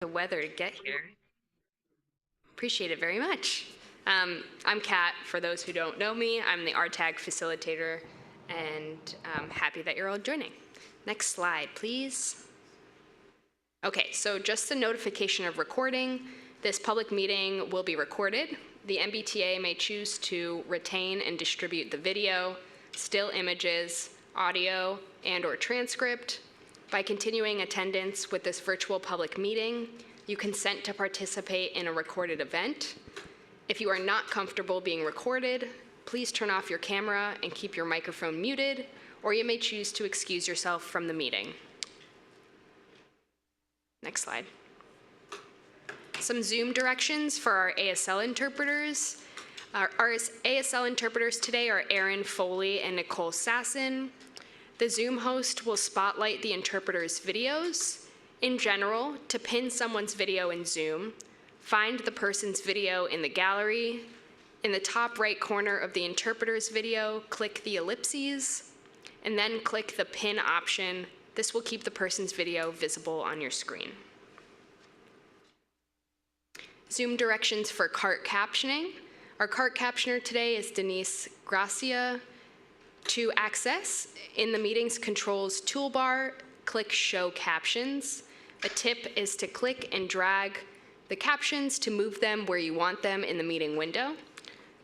the weather to get here. Appreciate it very much. I'm Kat, for those who don't know me. I'm the RTAG facilitator, and I'm happy that you're all joining. Next slide, please. Okay, so just the notification of recording. This public meeting will be recorded. The MBTA may choose to retain and distribute the video, still images, audio, and/or transcript. By continuing attendance with this virtual public meeting, you consent to participate in a recorded event. If you are not comfortable being recorded, please turn off your camera and keep your microphone muted, or you may choose to excuse yourself from the meeting. Next slide. Some Zoom directions for our ASL interpreters. Our ASL interpreters today are Erin Foley and Nicole Sasson. The Zoom host will spotlight the interpreter's videos. In general, to pin someone's video in Zoom, find the person's video in the gallery. In the top right corner of the interpreter's video, click the ellipses, and then click the pin option. This will keep the person's video visible on your screen. Zoom directions for cart captioning. Our cart captioner today is Denise Gracia. To access, in the meeting's controls toolbar, click Show Captions. A tip is to click and drag the captions to move them where you want them in the meeting window.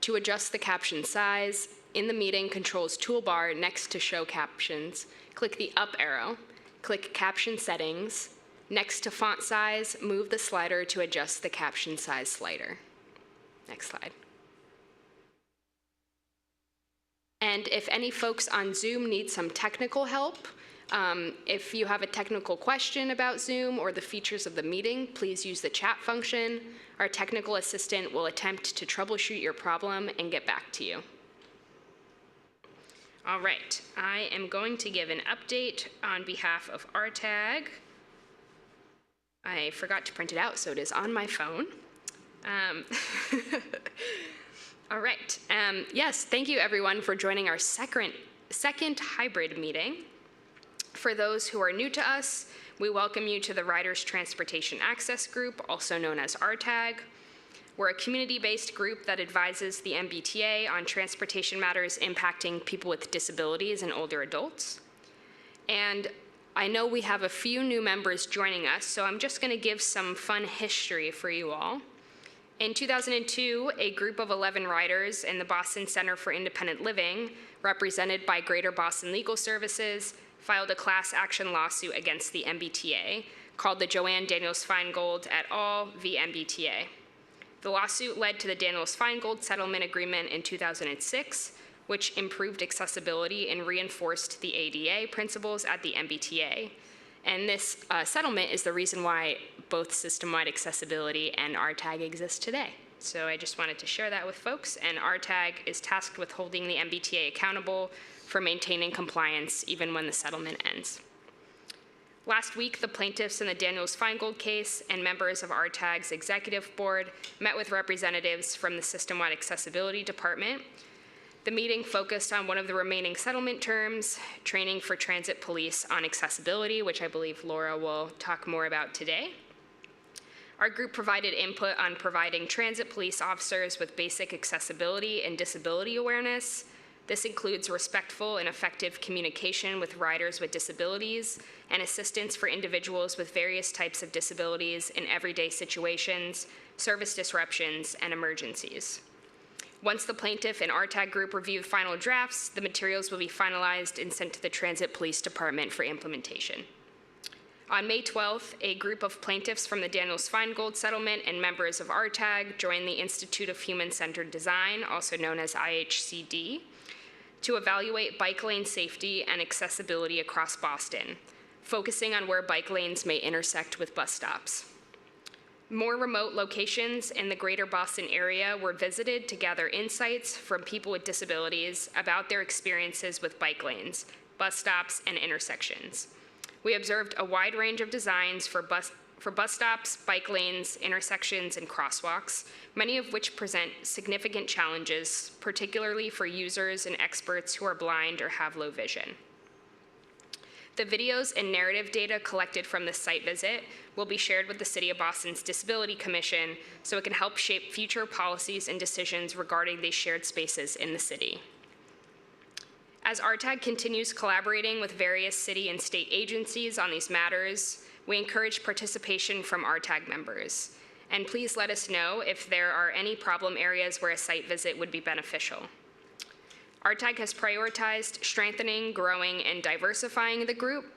To adjust the caption size, in the meeting controls toolbar next to Show Captions, click the up arrow, click Caption Settings. Next to font size, move the slider to adjust the caption size slider. Next slide. And if any folks on Zoom need some technical help, if you have a technical question about Zoom or the features of the meeting, please use the chat function. Our technical assistant will attempt to troubleshoot your problem and get back to you. All right, I am going to give an update on behalf of RTAG. I forgot to print it out, so it is on my phone. All right. Yes, thank you everyone for joining our second hybrid meeting. For those who are new to us, we welcome you to the Riders Transportation Access Group, also known as RTAG. We're a community-based group that advises the MBTA on transportation matters impacting people with disabilities and older adults. And I know we have a few new members joining us, so I'm just going to give some fun history for you all. In 2002, a group of 11 riders in the Boston Center for Independent Living, represented by Greater Boston Legal Services, filed a class action lawsuit against the MBTA called the Joanne Daniels-Feingold et al. V. MBTA. The lawsuit led to the Daniels-Feingold settlement agreement in 2006, which improved accessibility and reinforced the ADA principles at the MBTA. And this settlement is the reason why both system-wide accessibility and RTAG exist today. So I just wanted to share that with folks, and RTAG is tasked with holding the MBTA accountable for maintaining compliance even when the settlement ends. Last week, the plaintiffs in the Daniels-Feingold case and members of RTAG's executive board met with representatives from the System-Wide Accessibility Department. The meeting focused on one of the remaining settlement terms, training for transit police on accessibility, which I believe Laura will talk more about today. Our group provided input on providing transit police officers with basic accessibility and disability awareness. This includes respectful and effective communication with riders with disabilities and assistance for individuals with various types of disabilities in everyday situations, service disruptions, and emergencies. Once the plaintiff and RTAG group review final drafts, the materials will be finalized and sent to the Transit Police Department for implementation. On May 12th, a group of plaintiffs from the Daniels-Feingold settlement and members of RTAG joined the Institute of Human-Centered Design, also known as IHCD, to evaluate bike lane safety and accessibility across Boston, focusing on where bike lanes may intersect with bus stops. More remote locations in the greater Boston area were visited to gather insights from people with disabilities about their experiences with bike lanes, bus stops, and intersections. We observed a wide range of designs for bus stops, bike lanes, intersections, and crosswalks, many of which present significant challenges, particularly for users and experts who are blind or have low vision. The videos and narrative data collected from this site visit will be shared with the City of Boston's Disability Commission so it can help shape future policies and decisions regarding these shared spaces in the city. As RTAG continues collaborating with various city and state agencies on these matters, we encourage participation from RTAG members. And please let us know if there are any problem areas where a site visit would be beneficial. RTAG has prioritized strengthening, growing, and diversifying the group.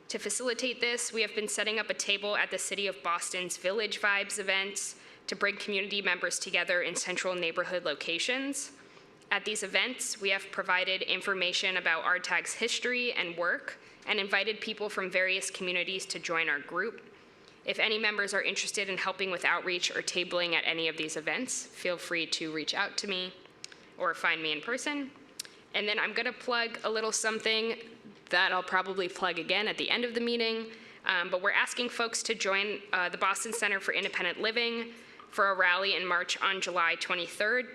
To facilitate this, we have been setting up a table at the City of Boston's Village Vibes events to bring community members together in central neighborhood locations. At these events, we have provided information about RTAG's history and work and invited people from various communities to join our group. If any members are interested in helping with outreach or tabling at any of these events, feel free to reach out to me or find me in person. And then I'm gonna plug a little something that I'll probably plug again at the end of the meeting, but we're asking folks to join the Boston Center for Independent Living for a rally in March on July 23rd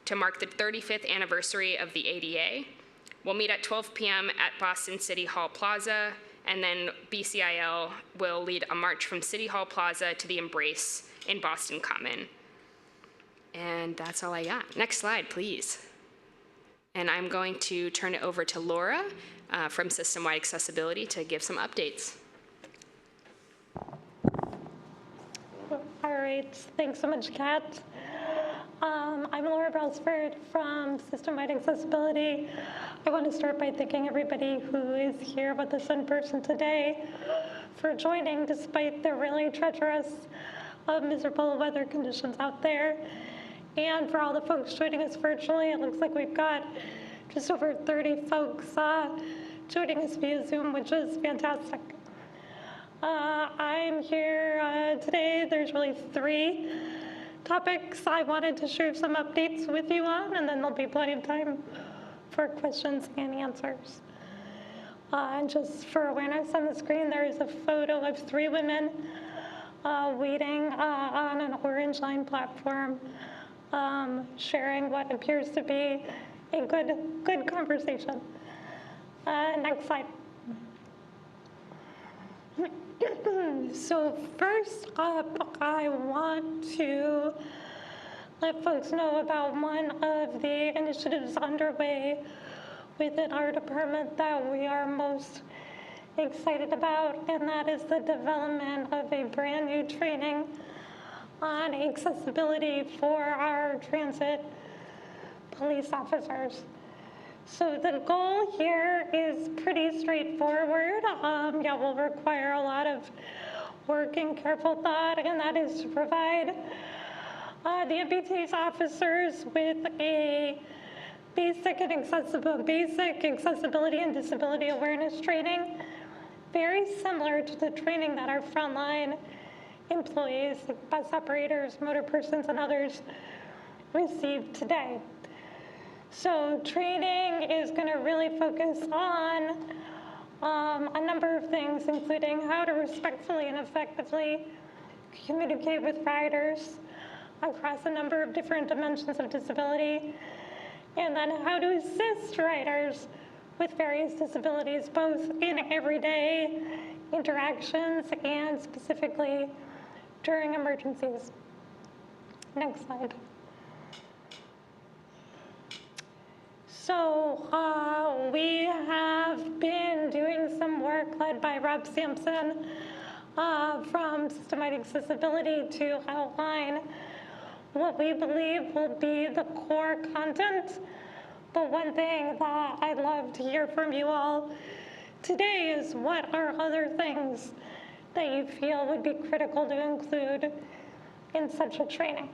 to mark the 35th anniversary of the ADA. We'll meet at 12 p.m. at Boston City Hall Plaza, and then BCIL will lead a march from City Hall Plaza to the Embrace in Boston Common. And that's all I got. Next slide, please. And I'm going to turn it over to Laura from System-Wide Accessibility to give some updates. All right, thanks so much, Kat. I'm Laura Brelsford from System-Wide Accessibility. I want to start by thanking everybody who is here with us in person today for joining despite the really treacherous, miserable weather conditions out there. And for all the folks joining us virtually, it looks like we've got just over 30 folks joining us via Zoom, which is fantastic. I'm here today. There's really 3 topics I wanted to share some updates with you on, and then there'll be plenty of time for questions and answers. And just for awareness, on the screen, there is a photo of 3 women waiting on an Orange Line platform, sharing what appears to be a good conversation. Next slide. So first up, I want to let folks know about one of the initiatives underway within our department that we are most excited about, and that is the development of a brand new training on accessibility for our transit police officers. So the goal here is pretty straightforward. Yeah, will require a lot of work and careful thought, and that is to provide the MBT's officers with a basic accessibility and disability awareness training, very similar to the training that our frontline employees, like bus operators, motor persons, and others receive today. So training is going to really focus on a number of things, including how to respectfully and effectively communicate with riders across a number of different dimensions of disability, and then how to assist riders with various disabilities, both in everyday interactions and specifically during emergencies. Next slide. So we have been doing some work led by Rob Sampson from System-Wide Accessibility to outline what we believe will be the core content. But one thing that I'd love to hear from you all today is what are other things that you feel would be critical to include in such a training.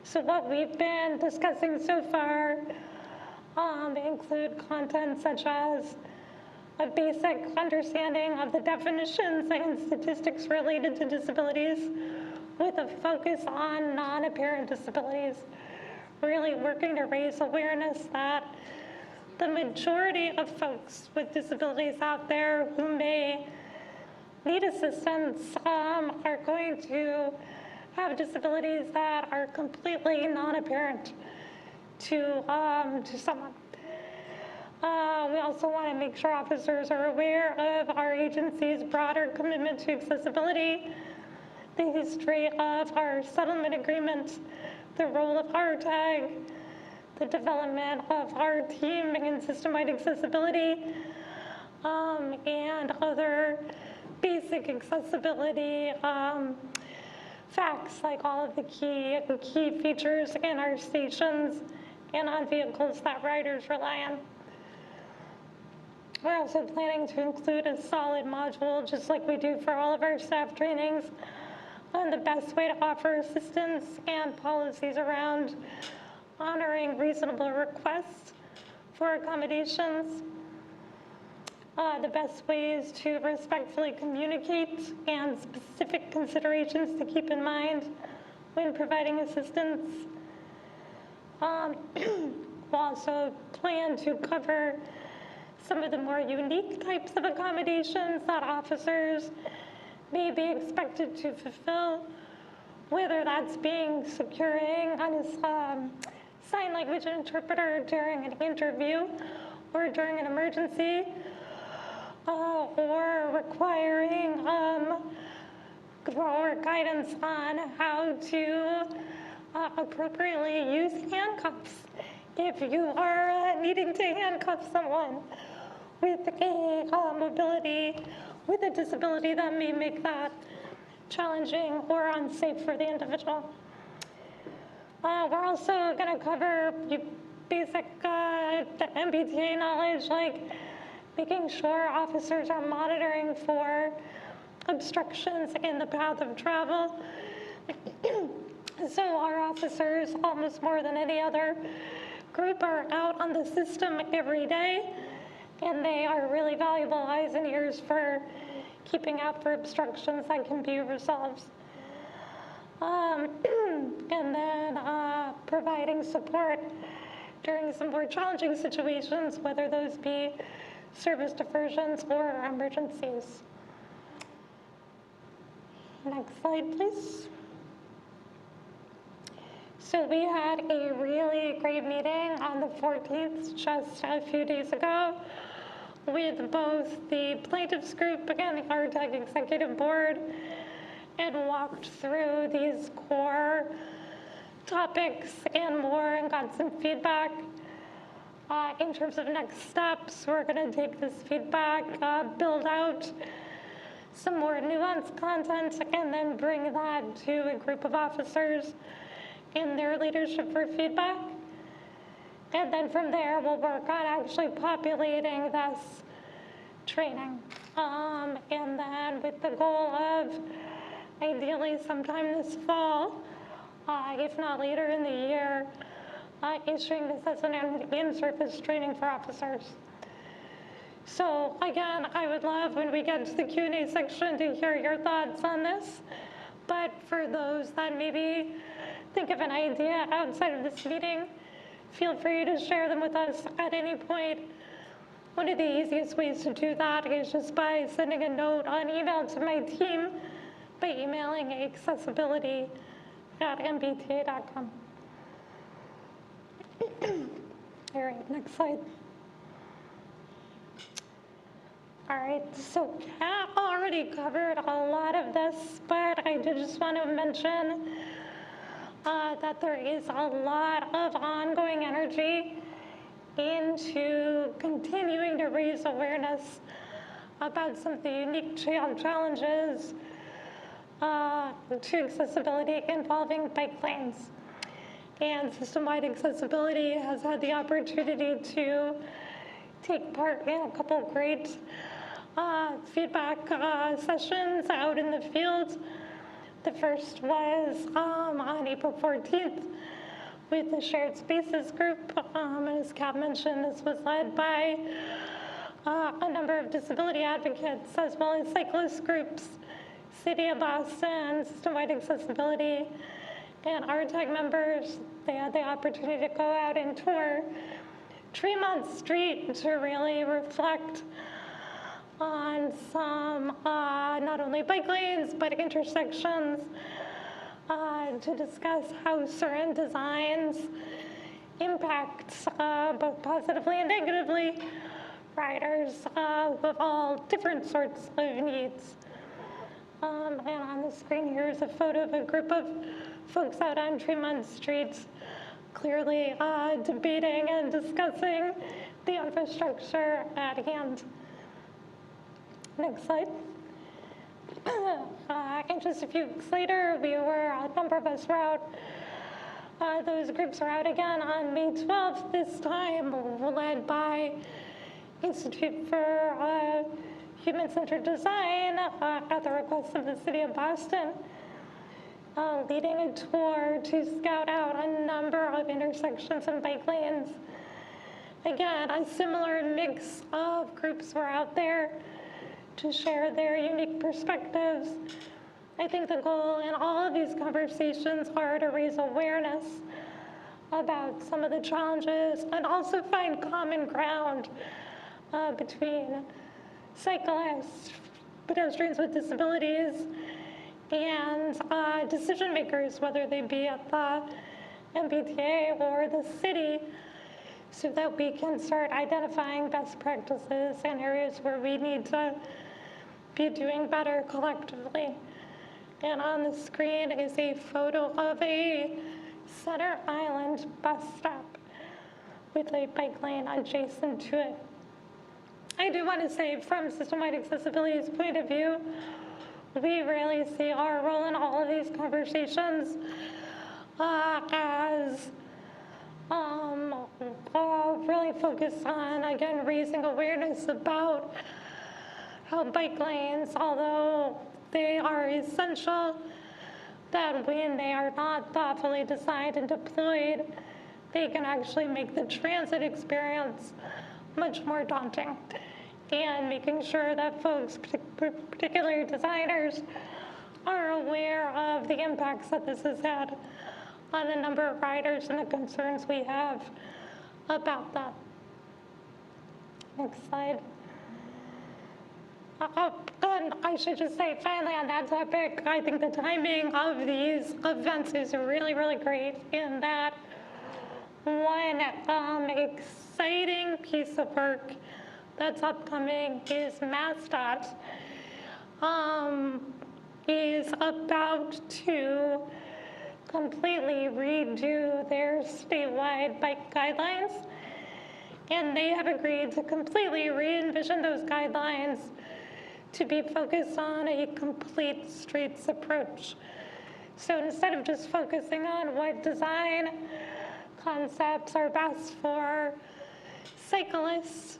So what we've been discussing so far include content such as a basic understanding of the definitions and statistics related to disabilities with a focus on non-apparent disabilities, really working to raise awareness that the majority of folks with disabilities out there who may need assistance are going to have disabilities that are completely non-apparent to someone. We also want to make sure officers are aware of our agency's broader commitment to accessibility, the history of our settlement agreement, the role of RTAG, the development of our team in system-wide accessibility, and other basic accessibility facts, like all of the key features in our stations and on vehicles that riders rely on. We're also planning to include a solid module, just like we do for all of our staff trainings, on the best way to offer assistance and policies around honoring reasonable requests for accommodations, the best ways to respectfully communicate, and specific considerations to keep in mind when providing assistance. We'll also plan to cover some of the more unique types of accommodations that officers may be expected to fulfill, whether that's securing on a sign language interpreter during an interview or during an emergency, or requiring or guidance on how to appropriately use handcuffs if you are needing to handcuff someone with with a disability that may make that challenging or unsafe for the individual. We're also going to cover basic MBTA knowledge, like making sure officers are monitoring for obstructions in the path of travel. So our officers, almost more than any other group, are out on the system every day, and they are really valuable eyes and ears for keeping out for obstructions that can be resolved. And then providing support during some more challenging situations, whether those be service diversions or emergencies. Next slide, please. So we had a really great meeting on the 14th, just a few days ago, with both the plaintiffs group and the RTAG executive board, and walked through these core topics and more, and got some feedback. In terms of next steps, we're going to take this feedback, build out some more nuanced content, and then bring that to a group of officers in their leadership for feedback. And then from there, we'll work on actually populating this training. And then with the goal of ideally sometime this fall, if not later in the year, issuing this as an in-service training for officers. So again, I would love when we get to the Q&A section to hear your thoughts on this. But for those that maybe think of an idea outside of this meeting, feel free to share them with us at any point. One of the easiest ways to do that is just by sending a note on email to my team by emailing accessibility@mbta.com. All right, next slide. All right, so Kat already covered a lot of this, but I did just want to mention that there is a lot of ongoing energy into continuing to raise awareness about some of the unique challenges to accessibility involving bike lanes. And system-wide accessibility has had the opportunity to take part in a couple great feedback sessions out in the field. The first was on April 14th with the Shared Spaces group. As Kat mentioned, this was led by a number of disability advocates, as well as cyclist groups, City of Boston, System-Wide Accessibility, and RTAG members. They had the opportunity to go out and tour Tremont Street to really reflect on some not only bike lanes, but intersections, to discuss how certain designs impacts, both positively and negatively, riders with all different sorts of needs. And on the screen here is a photo of a group of folks out on Tremont Street, clearly debating and discussing the infrastructure at hand. Next slide. And just a few weeks later, a number of us were out. Those groups are out again on May 12th, this time led by Institute for Human-Centered Design at the request of the city of Boston, leading a tour to scout out a number of intersections and bike lanes. Again, a similar mix of groups were out there to share their unique perspectives. I think the goal in all of these conversations are to raise awareness about some of the challenges and also find common ground between cyclists, pedestrians with disabilities, and decision makers, whether they be at the MBTA or the city, so that we can start identifying best practices and areas where we need to be doing better collectively. And on the screen is a photo of a Center Island bus stop with a bike lane adjacent to it. I do want to say, from system-wide accessibility's point of view, we really see our role in all of these conversations as really focused on, again, raising awareness about how bike lanes, although they are essential, that when they are not thoughtfully designed and deployed, they can actually make the transit experience much more daunting. And making sure that folks, particularly designers, are aware of the impacts that this has had on a number of riders and the concerns we have about that. Next slide. And I should just say, finally, on that topic, I think the timing of these events is really, really great in that one exciting piece of work that's upcoming is MassDOT is about to completely redo their statewide bike guidelines, and they have agreed to completely re-envision those guidelines to be focused on a complete streets approach. So instead of just focusing on what design concepts are best for cyclists,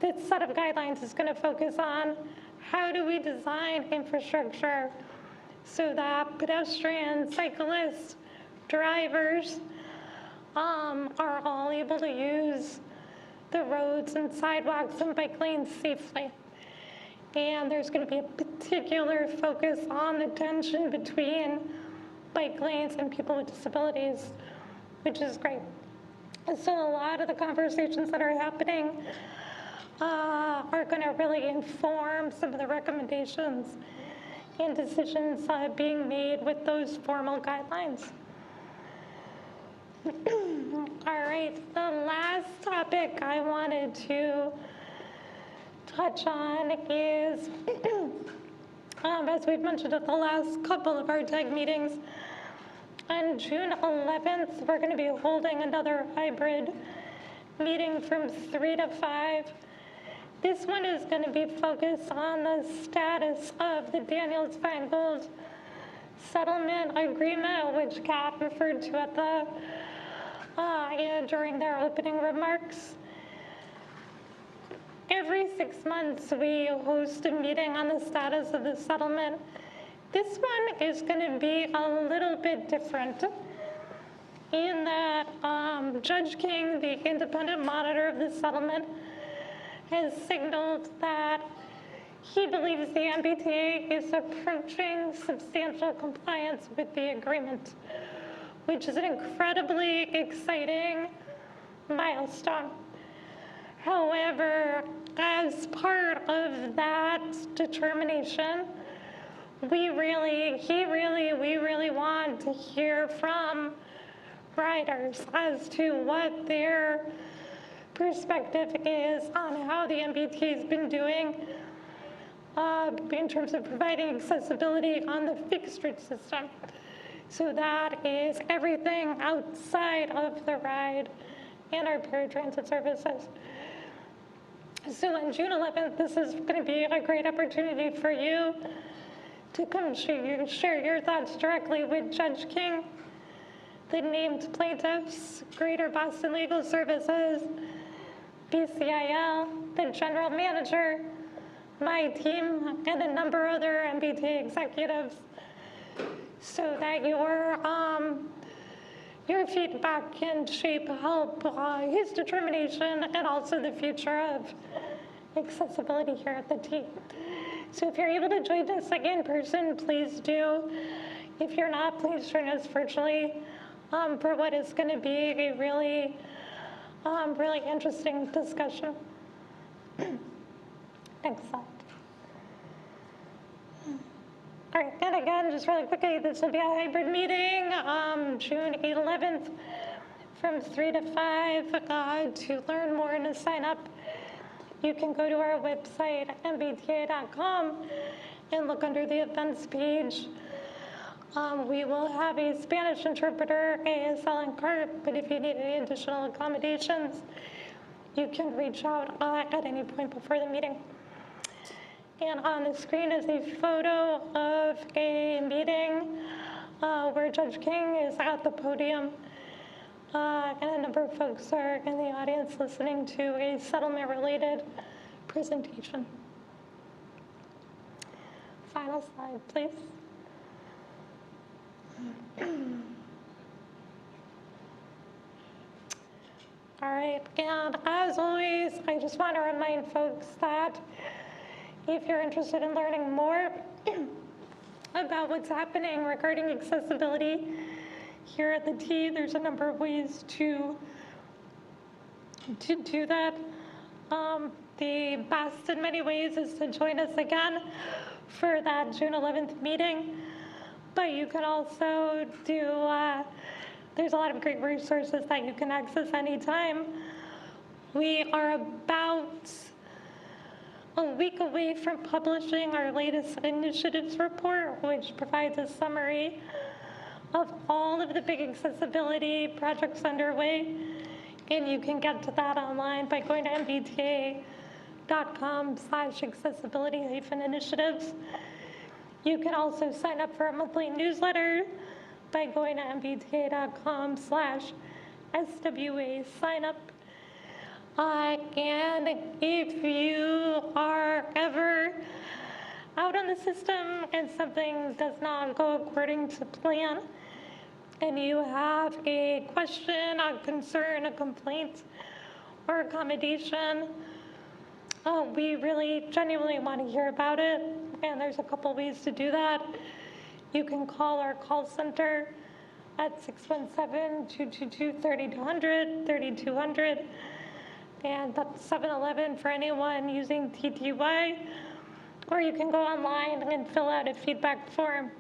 this set of guidelines is going to focus on how do we design infrastructure so that pedestrians, cyclists, drivers are all able to use the roads and sidewalks and bike lanes safely. And there's going to be a particular focus on the tension between bike lanes and people with disabilities, which is great. So a lot of the conversations that are happening are going to really inform some of the recommendations and decisions being made with those formal guidelines. All right, the last topic I wanted to touch on is, as we've mentioned at the last couple of RTAG meetings, on June 11th, we're going to be holding another hybrid meeting from 3 to 5. This one is going to be focused on the status of the Daniels-Feingold settlement agreement, which Kat referred to at the during their opening remarks. Every 6 months, we host a meeting on the status of the settlement. This one is going to be a little bit different in that Judge King, the independent monitor of the settlement, has signaled that he believes the MBTA is approaching substantial compliance with the agreement, which is an incredibly exciting milestone. However, as part of that determination, we really want to hear from riders as to what their perspective is on how the MBTA has been doing in terms of providing accessibility on the fixed route system. So that is everything outside of the ride and our paratransit services. So on June 11th, this is going to be a great opportunity for you to come share your thoughts directly with Judge King, the named plaintiffs, Greater Boston Legal Services, BCIL, the general manager, my team, and a number of other MBTA executives, so that your feedback can help his determination and also the future of accessibility here at the T. So if you're able to join us in person, please do. If you're not, please join us virtually for what is going to be a really, really interesting discussion. Next slide. All right, and again, just really quickly, this will be a hybrid meeting, June 11th from 3 to 5. To learn more and to sign up, you can go to our website, mbta.com, and look under the events page. We will have a Spanish interpreter, ASL and CART, but if you need any additional accommodations, you can reach out at any point before the meeting. And on the screen is a photo of a meeting where Judge King is at the podium and a number of folks are in the audience listening to a settlement-related presentation. Final slide, please. All right, and as always, I just want to remind folks that if you're interested in learning more about what's happening regarding accessibility here at the T, there's a number of ways to do that. The best in many ways is to join us again for that June 11th meeting, but you can also do, there's a lot of great resources that you can access anytime. We are about a week away from publishing our latest initiatives report, which provides a summary of all of the big accessibility projects underway. And you can get to that online by going to mbta.com/accessibility-initiatives. You can also sign up for a monthly newsletter by going to mbta.com/SWA sign up. And if you are ever out on the system and something does not go according to plan, and you have a question, a concern, a complaint, or accommodation, we really genuinely want to hear about it, and there's a couple ways to do that. You can call our call center at 617-222-3200, 3200, and that's 711 for anyone using TTY, or you can go online and fill out a feedback form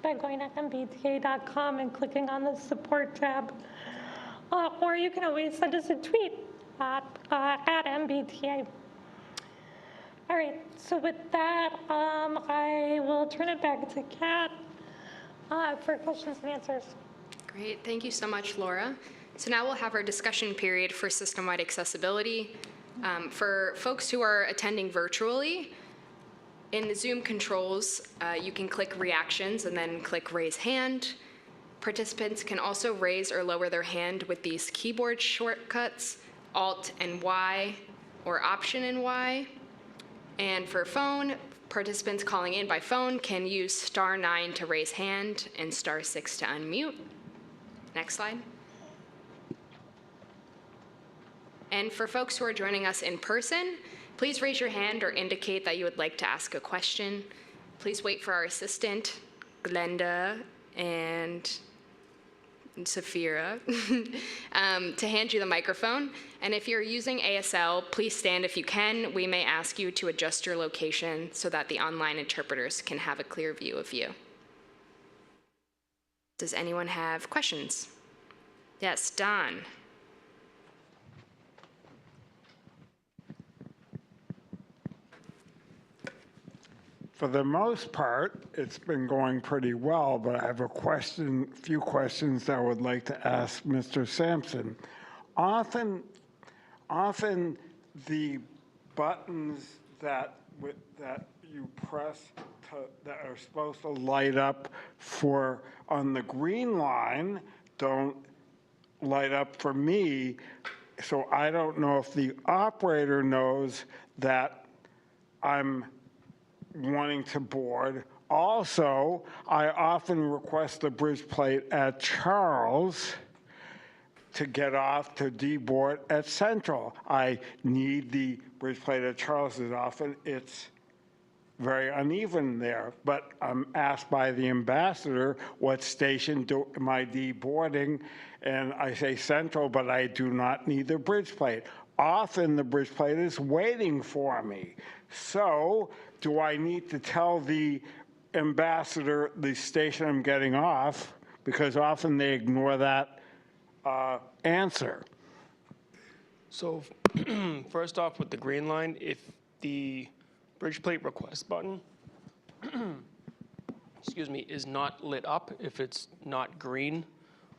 by going to mbta.com and clicking on the support tab. Or you can always send us a tweet at MBTA. All right, so with that, I will turn it back to Kat for questions and answers. Great, thank you so much, Laura. So now we'll have our discussion period for system-wide accessibility. For folks who are attending virtually, in the Zoom controls, you can click reactions and then click raise hand. Participants can also raise or lower their hand with these keyboard shortcuts, Alt and Y or Option and Y. And for phone, participants calling in by phone can use *9 to raise hand and *6 to unmute. Next slide. And for folks who are joining us in person, please raise your hand or indicate that you would like to ask a question. Please wait for our assistant, Glenda and Safira, to hand you the microphone. And if you're using ASL, please stand if you can. We may ask you to adjust your location so that the online interpreters can have a clear view of you. Does anyone have questions? Yes, Don. For the most part, it's been going pretty well, but I have a few questions I would like to ask Mr. Sampson. Often, often the buttons that you press that are supposed to light up on the green line don't light up for me, so I don't know if the operator knows that I'm wanting to board. Also, I often request the bridge plate at Charles to get off to deboard at Central. I need the bridge plate at Charles as often. It's very uneven there, but I'm asked by the ambassador, what station am I deboarding? And I say Central, but I do not need the bridge plate. Often the bridge plate is waiting for me. So do I need to tell the ambassador the station I'm getting off? Because often they ignore that answer. So first off, with the green line, if the bridge plate request button, excuse me, is not lit up, if it's not green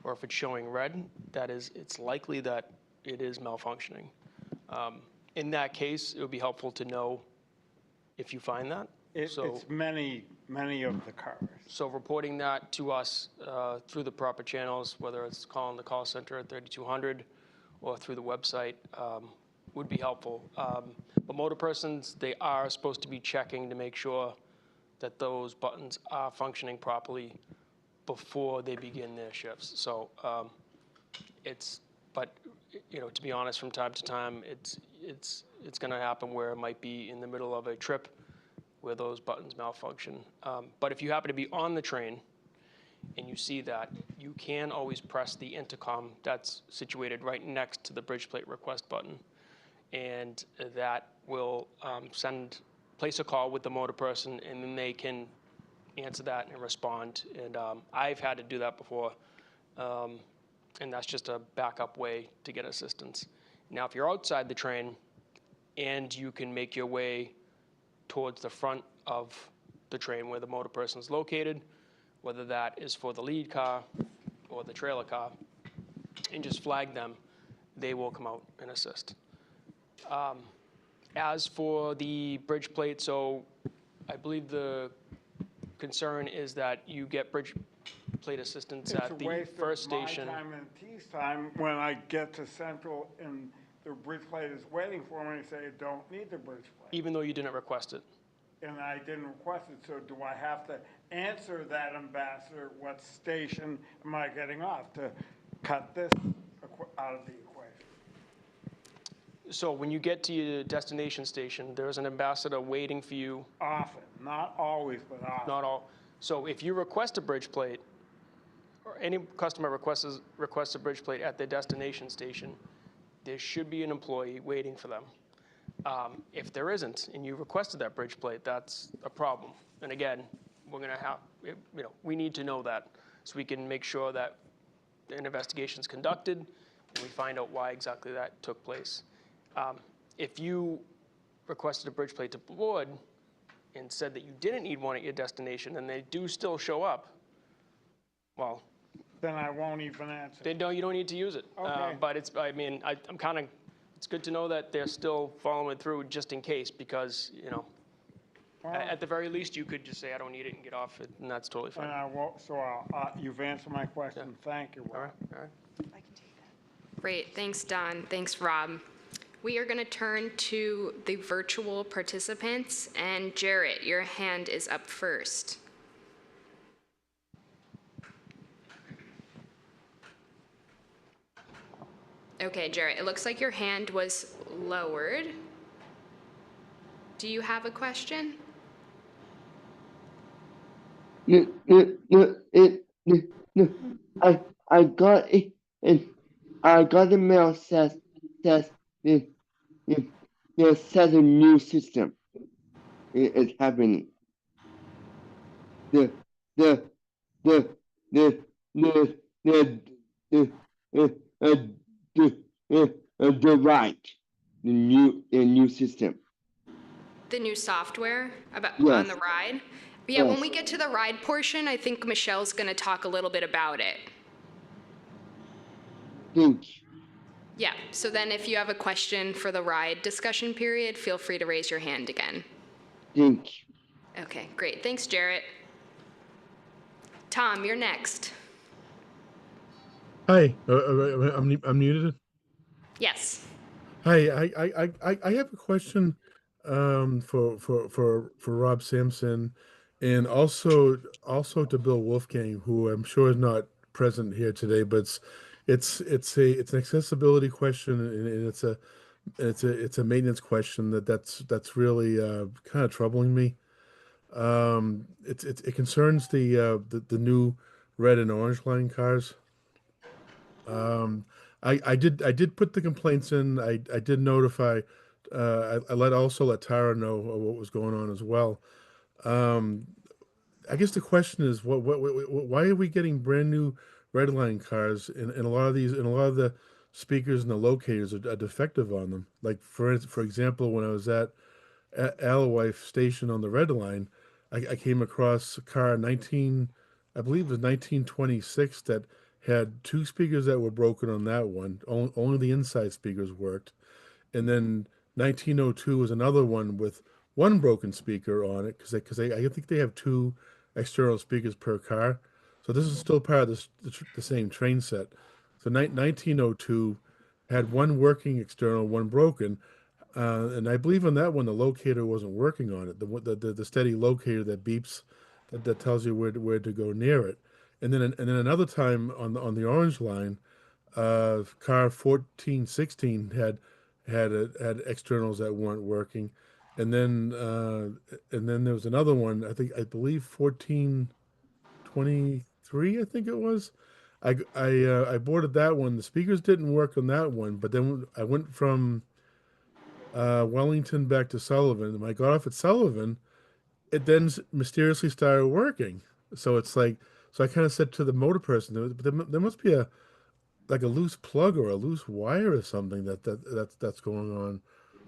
or if it's showing red, it's likely that it is malfunctioning. In that case, it would be helpful to know if you find that. It's many of the cars. So reporting that to us through the proper channels, whether it's calling the call center at 3200 or through the website, would be helpful. But motor persons, they are supposed to be checking to make sure that those buttons are functioning properly before they begin their shifts. So but to be honest, from time to time, it's going to happen where it might be in the middle of a trip where those buttons malfunction. But if you happen to be on the train and you see that, you can always press the intercom that's situated right next to the bridge plate request button. And that will place a call with the motor person, and then they can answer that and respond. And I've had to do that before. And that's just a backup way to get assistance. Now, if you're outside the train and you can make your way towards the front of the train where the motor person is located, whether that is for the lead car or the trailer car, and just flag them, they will come out and assist. As for the bridge plate, so I believe the concern is that you get bridge plate assistance at the first station. It's a waste of my time and T's time when I get to Central and the bridge plate is waiting for me and say, I don't need the bridge plate. Even though you didn't request it. And I didn't request it, so do I have to answer that ambassador, what station am I getting off to cut this out of the equation? So when you get to your destination station, there's an ambassador waiting for you. Often, not always, but often. Not all. So if you request a bridge plate, or any customer requests a bridge plate at their destination station, there should be an employee waiting for them. If there isn't, and you requested that bridge plate, that's a problem. And again, we're going to have, we need to know that so we can make sure that an investigation is conducted and we find out why exactly that took place. If you requested a bridge plate to board and said that you didn't need one at your destination and they do still show up, well, then I won't even answer. Then you don't need to use it. Okay. But it's good to know that they're still following through just in case, because, at the very least, you could just say, I don't need it and get off it, and that's totally fine. And I won't, so you've answered my question. Yeah. Thank you. All right, all right. I can take that. Great, thanks, Don. Thanks, Rob. We are going to turn to the virtual participants, and Jarrett, your hand is up first. Okay, Jarrett, it looks like your hand was lowered. Do you have a question? No, I got it, and I got the mail says it says a new system is happening. The ride, the new system. The new software about on Yes, the ride? Yeah, when yes. we get to the ride portion, I think Michelle's going to talk a little bit about it. Thank you. Yeah, so then if you have a question for the ride discussion period, feel free to raise your hand again. Thank you. Okay, great. Thanks, Jarrett. Tom, you're next. Hi, I'm muted. Yes. Hi, I have a question for Rob Sampson, and also to Bill Wolfgang, who I'm sure is not present here today, but it's an accessibility question, and it's a maintenance question that's really kind of troubling me. It concerns the new red and orange line cars. I did put the complaints in. I did notify. I also let Tara know what was going on as well. Um, I guess the question is, why are we getting brand new red line cars, and a lot of the speakers and the locators are defective on them. Like for example, when I was at Alewife Station on the red line, I came across a car 19, I believe it was 1926, that had two speakers that were broken on that one. Only the inside speakers worked. And then 1902 was another one with one broken speaker on it because I think they have two external speakers per car. So this is still part of the same train set. So 1902 had one working external, one broken. And I believe on that one, the locator wasn't working on it. The steady locator that beeps, that tells you where to go near it. And then another time on the orange line, car 1416 had externals that weren't working, and then there was another one. I believe 1423. I think it was. I boarded that one. The speakers didn't work on that one, but then I went from Wellington back to Sullivan. When I got off at Sullivan, it then mysteriously started working. So it's like, so I kind of said to the motor person, there must be a loose plug or a loose wire or something that's going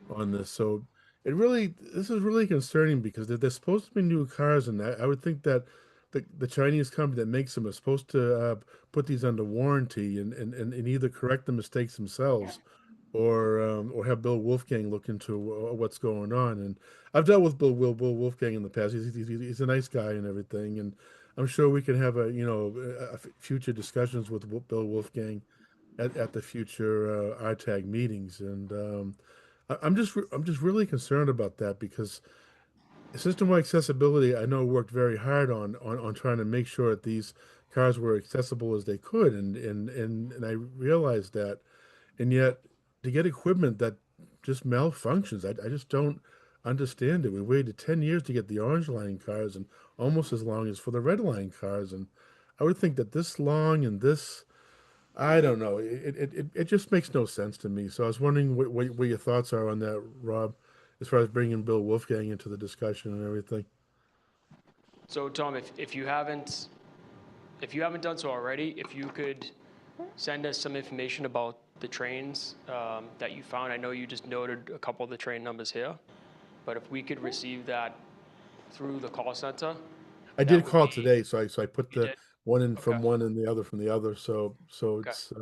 on this. So this is really concerning because they're supposed to be new cars, and I would think that the Chinese company that makes them is supposed to put these under warranty and either correct the mistakes themselves or have Bill Wolfgang look into what's going on. And I've dealt with Bill Wolfgang in the past. He's a nice guy and everything, and I'm sure we can have future discussions with Bill Wolfgang at the future RTAG meetings. And I'm just really concerned about that because system-wide accessibility, I know, worked very hard on trying to make sure that these cars were accessible as they could, and I realized that, and yet to get equipment that just malfunctions, I just don't understand it. We waited 10 years to get the orange line cars and almost as long as for the red line cars, and I would think that this long and this, I don't know, it just makes no sense to me. So I was wondering what your thoughts are on that, Rob, as far as bringing Bill Wolfgang into the discussion and everything. So Tom, if you haven't done so already, if you could send us some information about the trains that you found. I know you just noted a couple of the train numbers here, but if we could receive that through the call center. I That did would call be- today, so I put You the did? one in Okay. from one and the other from the other. So Okay. it's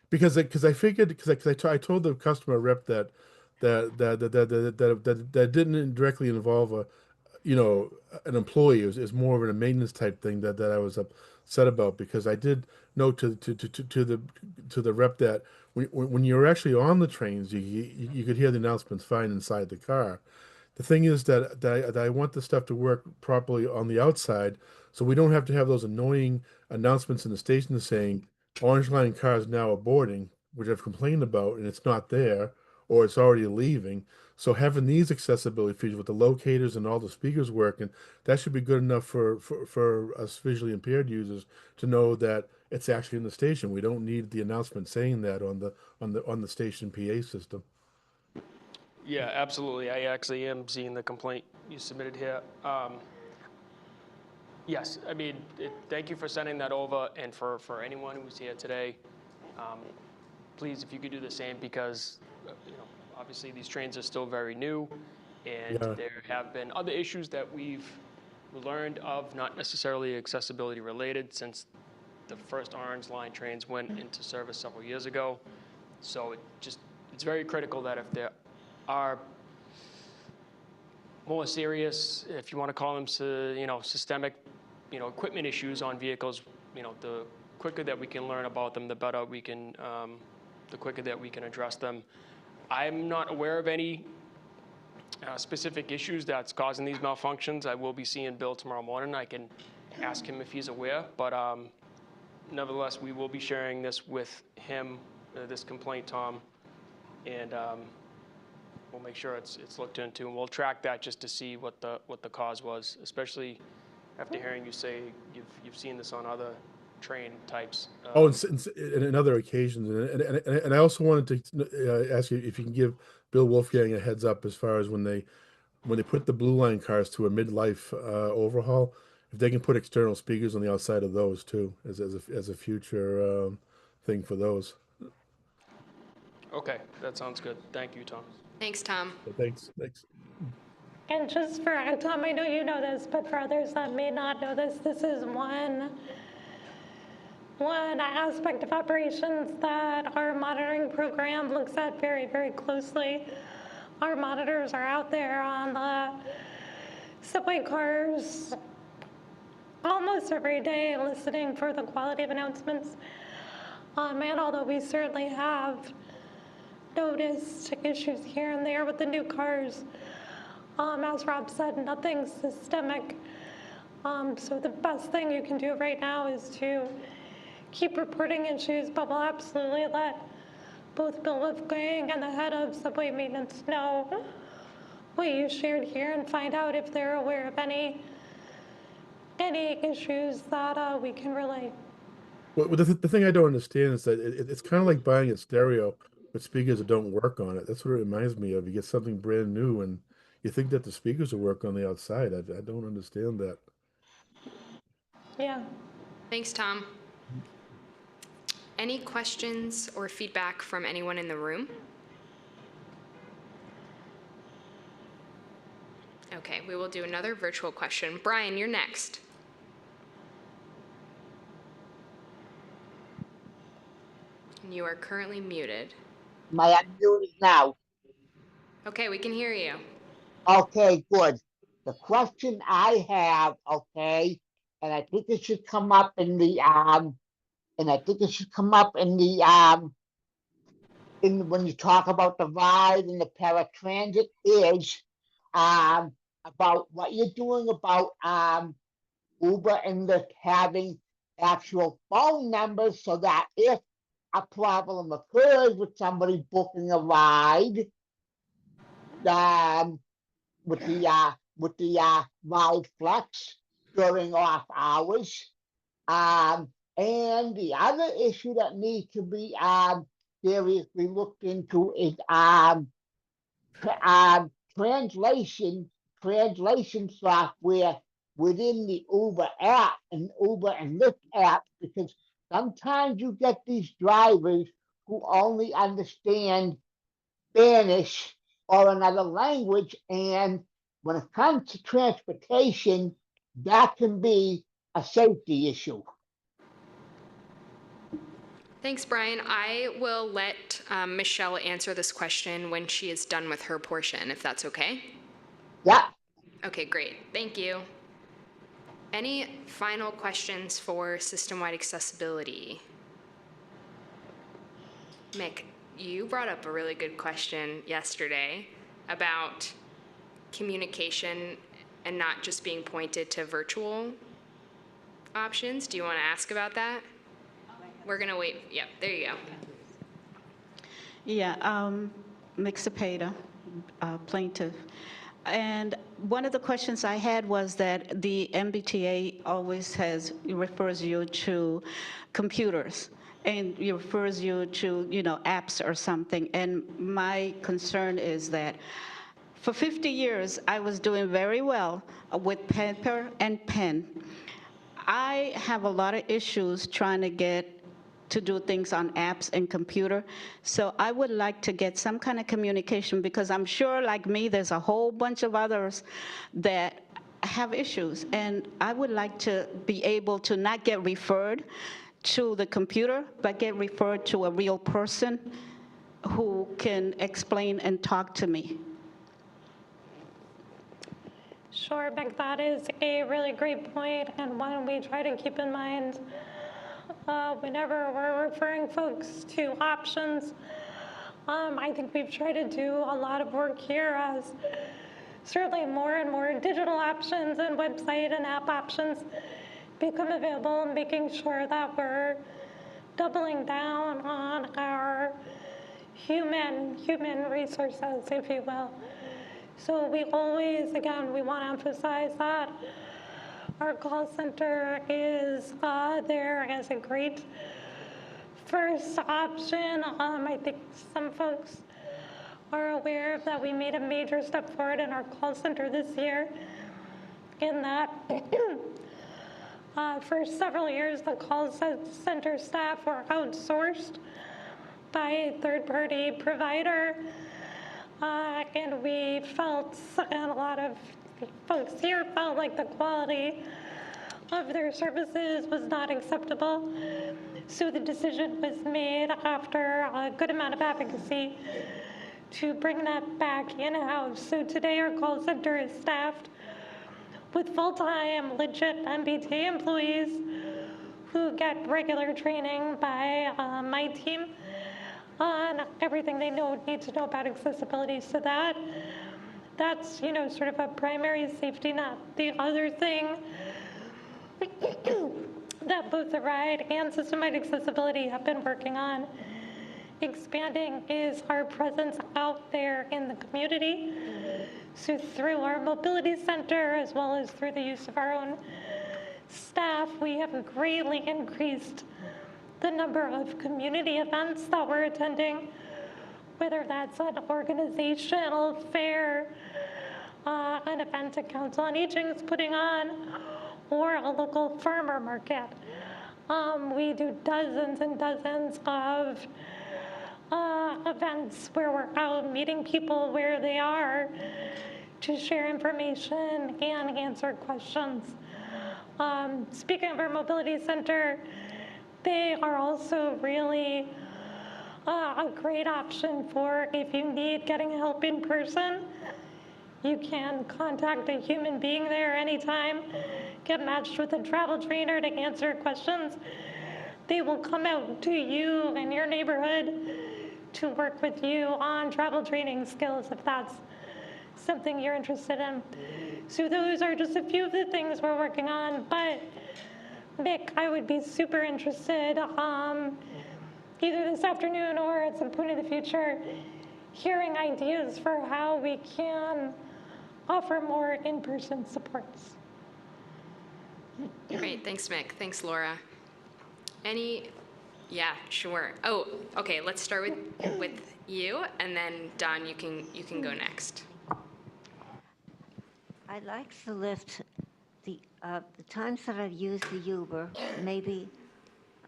because I figured, I told the customer rep that didn't directly involve an employee. It was more of a maintenance type thing that I was upset about, because I did note to the rep that when you're actually on the trains, you could hear the announcements fine inside the car. The thing is that I want the stuff to work properly on the outside, so we don't have to have those annoying announcements in the station saying Orange Line cars now are boarding, which I've complained about, and it's not there, or it's already leaving. So having these accessibility features with the locators and all the speakers working, that should be good enough for us visually impaired users to know that it's actually in the station. We don't need the announcement saying that on the station PA system. Yeah, absolutely. I actually am seeing the complaint you submitted here. Yes, I mean, thank you for sending that over, and for anyone who's here today, please, if you could do the same, because obviously these trains are still very new, and Yeah. there have been other issues that we've learned of, not necessarily accessibility related, since the first Orange Line trains went into service several years ago. So it's very critical that if there are more serious, if you want to call them, systemic, equipment issues on vehicles, the quicker that we can learn about them, the better we can, the quicker that we can address them. I'm not aware of any specific issues that's causing these malfunctions. I will be seeing Bill tomorrow morning. I can ask him if he's aware, but nevertheless, we will be sharing this with him, this complaint, Tom, and we'll make sure it's looked into, and we'll track that just to see what the cause was, especially after hearing you say you've seen this on other train types. And in other occasions, and I also wanted to ask you if you can give Bill Wolfgang a heads up as far as when they put the Blue Line cars to a midlife overhaul, if they can put external speakers on the outside of those too, as a future thing for those. Okay, that sounds good. Thank you, Tom. Thanks, Tom. So thanks. And just for, Tom, I know you know this, but for others that may not know this, this is one aspect of operations that our monitoring program looks at very, very closely. Our monitors are out there on the subway cars almost every day listening for the quality of announcements. And although we certainly have noticed issues here and there with the new cars, as Rob said, nothing systemic. So the best thing you can do right now is to keep reporting issues, but we'll absolutely let both Bill Wolfgang and the head of subway maintenance know what you shared here and find out if they're aware of any issues that we can relay. Well, the thing I don't understand is that it's kind of like buying a stereo with speakers that don't work on it. That's what it reminds me of. You get something brand new and you think that the speakers will work on the outside. I don't understand that. Yeah. Thanks, Tom. Any questions or feedback from anyone in the room? Okay, we will do another virtual question. Brian, you're next. You are currently muted. Am I unmuted now? Okay, we can hear you. Okay, good. The question I have, okay, and I think it should come up in the when you talk about the ride and the paratransit is about what you're doing about Uber and Lyft having actual phone numbers so that if a problem occurs with somebody booking a ride, with the ride flex during off hours. And the other issue that needs to be seriously looked into is translation software within the Uber app and Uber and Lyft app, because sometimes you get these drivers who only understand Spanish or another language, and when it comes to transportation, that can be a safety issue. Thanks, Brian. I will let Michelle answer this question when she is done with her portion, if that's okay. Yeah. Okay, great. Thank you. Any final questions for system-wide accessibility? Mick, you brought up a really good question yesterday about communication and not just being pointed to virtual options. Do you want to ask about that? We're going to wait. Yep, there you go. Yeah, Mick Cepeda, plaintiff. And one of the questions I had was that the MBTA always refers you to computers, and it refers you to, apps or something. And my concern is that for 50 years, I was doing very well with paper and pen. I have a lot of issues trying to get to do things on apps and computer. So I would like to get some kind of communication, because I'm sure, like me, there's a whole bunch of others that have issues. And I would like to be able to not get referred to the computer, but get referred to a real person who can explain and talk to me. Sure, Beck, that is a really great point, and one we try to keep in mind whenever we're referring folks to options. I think we've tried to do a lot of work here as certainly more and more digital options and website and app options become available, and making sure that we're doubling down on our human resources, if you will. So we always, again, we want to emphasize that our call center is there as a great first option. I think some folks are aware that we made a major step forward in our call center this year, in that for several years the call center staff were outsourced by a third-party provider. And we felt, and a lot of folks here felt, like the quality of their services was not acceptable. So the decision was made, after a good amount of advocacy, to bring that back in-house. So today our call center is staffed with full-time, legit MBTA employees who get regular training by my team on everything they need to know about accessibility. So that's sort of a primary safety net. The other thing that both the RIDE and system-wide accessibility have been working on expanding is our presence out there in the community. So through our mobility center, as well as through the use of our own staff, we have greatly increased the number of community events that we're attending, whether that's an organizational fair, an event a Council on Aging is putting on, or a local farmer market. We do dozens and dozens of events where we're out meeting people where they are to share information and answer questions. Speaking of our mobility center, they are also really a great option for if you need getting help in person. You can contact a human being there anytime, get matched with a travel trainer to answer questions. They will come out to you in your neighborhood to work with you on travel training skills if that's something you're interested in. So those are just a few of the things we're working on, but Mick, I would be super interested, either this afternoon or at some point in the future, hearing ideas for how we can offer more in-person supports. Great, thanks, Mick. Thanks, Laura. Yeah, sure. Oh, okay, let's start with you, and then Don, you can go next. I'd like to list the times that I've used the Uber, maybe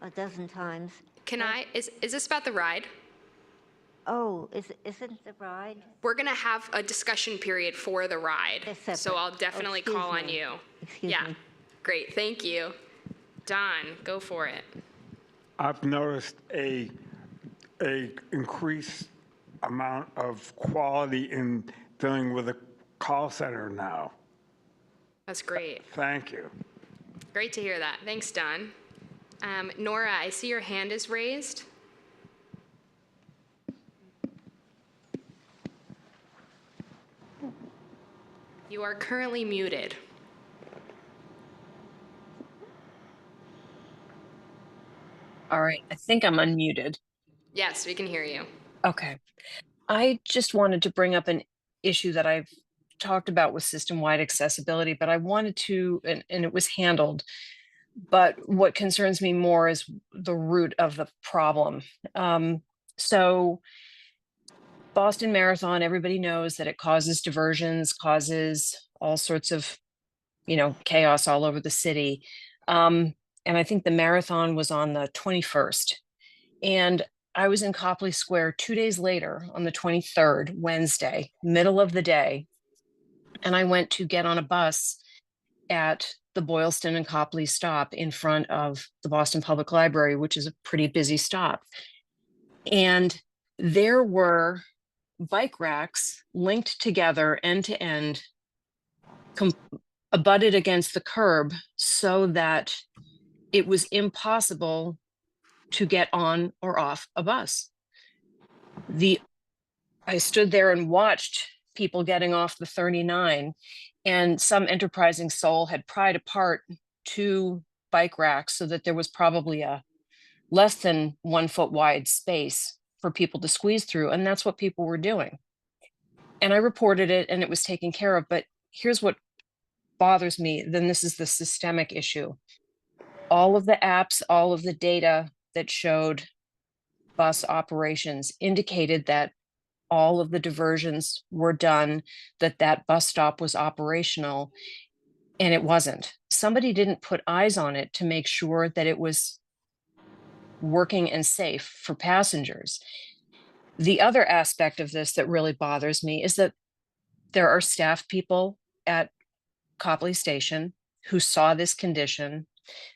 a dozen times. Is this about the ride? Oh, isn't the ride? We're gonna have a discussion period for the ride, They're separate. so I'll definitely Excuse call on me. you. Excuse Yeah, me. great, thank you. Don, go for it. I've noticed a increased amount of quality in dealing with a call center now. That's great. Thank you. Great to hear that. Thanks, Don. Nora, I see your hand is raised. You are currently muted. All right, I think I'm unmuted. Yes, we can hear you. Okay. I just wanted to bring up an issue that I've talked about with system-wide accessibility, but I wanted to, and it was handled. But what concerns me more is the root of the problem. So Boston Marathon, everybody knows that it causes diversions, causes all sorts of, chaos all over the city. And I think the marathon was on the 21st. And I was in Copley Square 2 days later on the 23rd, Wednesday, middle of the day. And I went to get on a bus at the Boylston and Copley stop in front of the Boston Public Library, which is a pretty busy stop. And there were bike racks linked together end to end, abutted against the curb so that it was impossible to get on or off a bus. I stood there and watched people getting off the 39, and some enterprising soul had pried apart 2 bike racks so that there was probably a less than 1 foot wide space for people to squeeze through. And that's what people were doing. And I reported it and it was taken care of. But here's what bothers me. Then this is the systemic issue. All of the apps, all of the data that showed bus operations indicated that all of the diversions were done, that bus stop was operational, and it wasn't. Somebody didn't put eyes on it to make sure that it was working and safe for passengers. The other aspect of this that really bothers me is that there are staff people at Copley Station who saw this condition.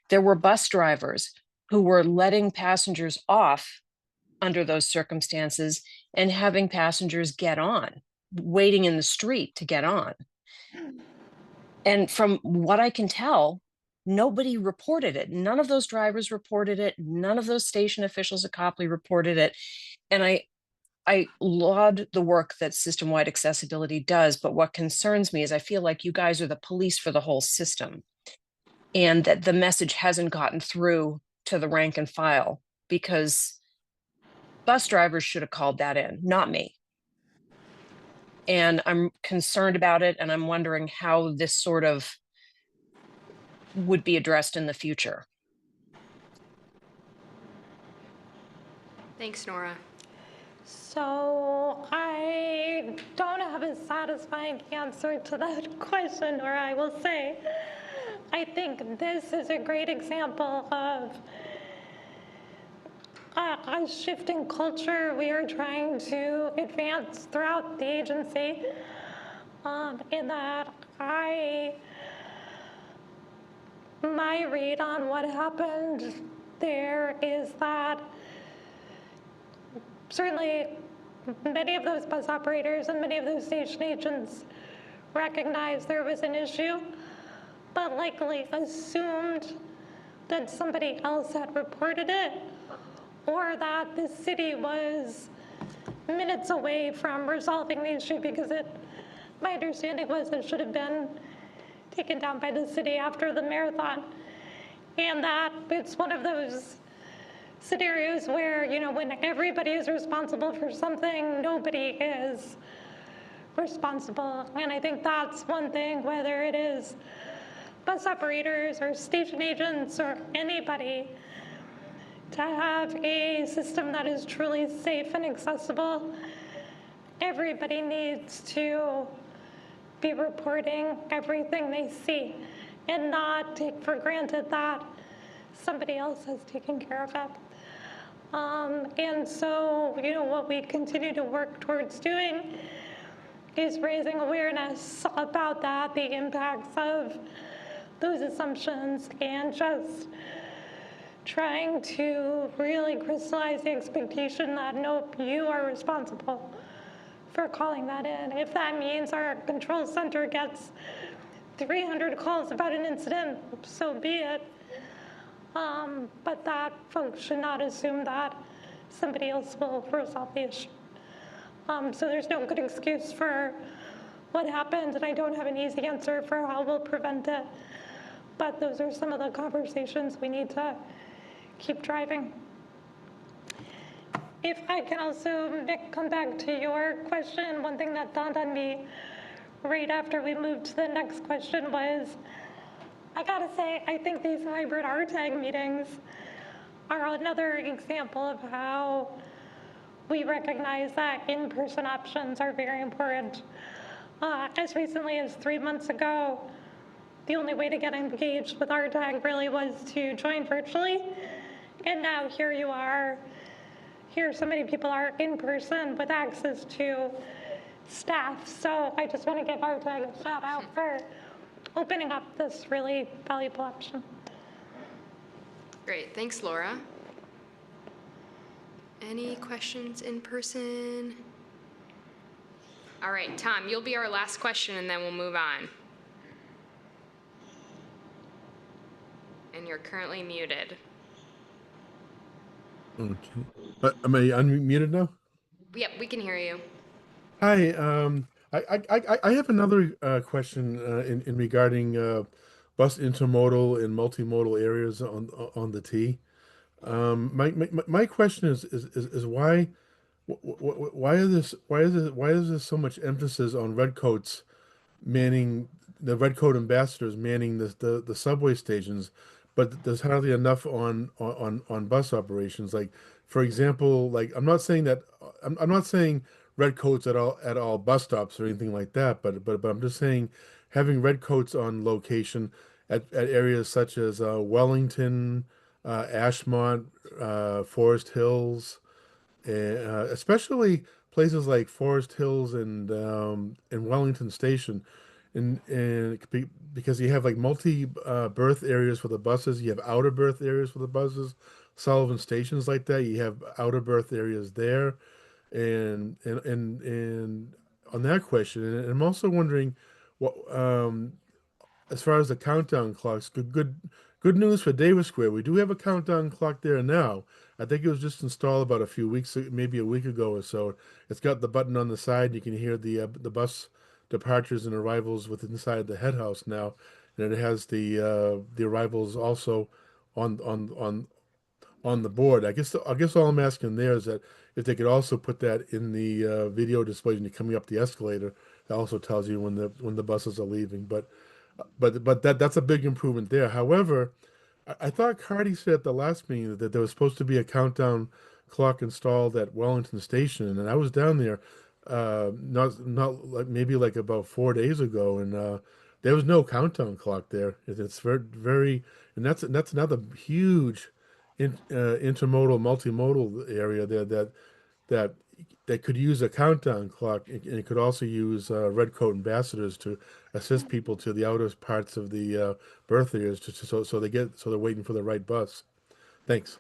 There were bus drivers who were letting passengers off under those circumstances and having passengers get on, waiting in the street to get on. And from what I can tell, nobody reported it. None of those drivers reported it. None of those station officials at Copley reported it. And I laud the work that system-wide accessibility does, but what concerns me is I feel like you guys are the police for the whole system, and that the message hasn't gotten through to the rank and file, because bus drivers should have called that in, not me. And I'm concerned about it, and I'm wondering how this sort of would be addressed in the future. Thanks, Nora. So I don't have a satisfying answer to that question, or I will say, I think this is a great example of a shift in culture we are trying to advance throughout the agency, in that my read on what happened there is that certainly many of those bus operators and many of those station agents recognized there was an issue, but likely assumed that somebody else had reported it, or that the city was minutes away from resolving the issue, because my understanding was it should have been taken down by the city after the marathon. And that it's one of those scenarios where, when everybody is responsible for something, nobody is responsible. And I think that's one thing, whether it is bus operators or station agents or anybody, to have a system that is truly safe and accessible, everybody needs to be reporting everything they see and not take for granted that somebody else has taken care of it. And so, what we continue to work towards doing is raising awareness about that, the impacts of those assumptions, and just trying to really crystallize the expectation that, nope, you are responsible for calling that in. If that means our control center gets 300 calls about an incident, so be it. But that folks should not assume that somebody else will resolve the issue. So there's no good excuse for what happened, and I don't have an easy answer for how we'll prevent it. But those are some of the conversations we need to keep driving. If I can also, Nick, come back to your question, one thing that dawned on me right after we moved to the next question was, I gotta say, I think these hybrid RTAG meetings are another example of how we recognize that in-person options are very important. As recently as 3 months ago, the only way to get engaged with RTAG really was to join virtually. And now here you are here so many people are in person with access to staff. So I just want to give RTAG a shout out for opening up this really valuable option. Great, thanks, Laura. Any questions in person? All right, Tom, you'll be our last question and then we'll move on. And you're currently muted. Okay. Am I unmuted now? Yep, we can hear you. Hi. I have another question in regarding bus intermodal and multimodal areas on the T. My question is why is there so much emphasis on redcoats manning the redcoat ambassadors manning the subway stations, but there's hardly enough on bus operations. Like, for example, like I'm not saying redcoats at all bus stops or anything like that, but I'm just saying having redcoats on location at areas such as Wellington, Ashmont, Forest Hills, especially places like Forest Hills and Wellington Station, because you have like multi berth areas for the buses, you have outer berth areas for the buses. Sullivan Stations like that, you have outer berth areas there, and on that question, and I'm also wondering what as far as the countdown clocks, good news for Davis Square. We do have a countdown clock there now. I think it was just installed about a few weeks, maybe a week ago or so. It's got the button on the side. You can hear the bus departures and arrivals with inside the head house now, and it has the arrivals also on on the board. I guess all I'm asking there is that if they could also put that in the video display when you're coming up the escalator, that also tells you when the buses are leaving. But that's a big improvement there. However, I thought Cardi said at the last meeting that there was supposed to be a countdown clock installed at Wellington Station, and I was down there, not like maybe like about 4 days ago, and there was no countdown clock there. It's very, and that's another huge intermodal multimodal area there that they could use a countdown clock, and it could also use red coat ambassadors to assist people to the outer parts of the berth areas, so they're waiting for the right bus. Thanks.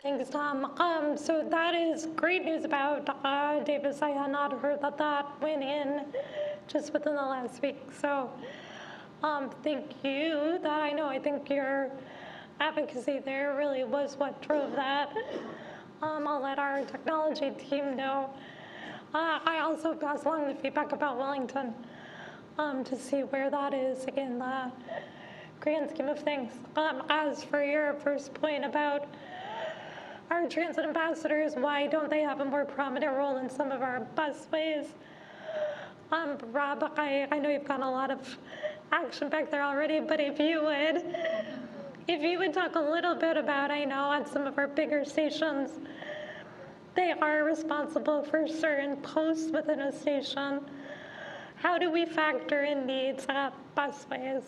Thanks, Tom. So that is great news about Davis. I had not heard that that went in just within the last week. So thank you. That I think your advocacy there really was what drove that. I'll let our technology team know. I also passed along the feedback about Wellington to see where that is in the grand scheme of things. As for your first point about our transit ambassadors, why don't they have a more prominent role in some of our busways? Rob, I know you've got a lot of action back there already, but if you would talk a little bit about, I know at some of our bigger stations, they are responsible for certain posts within a station. How do we factor in needs at busways?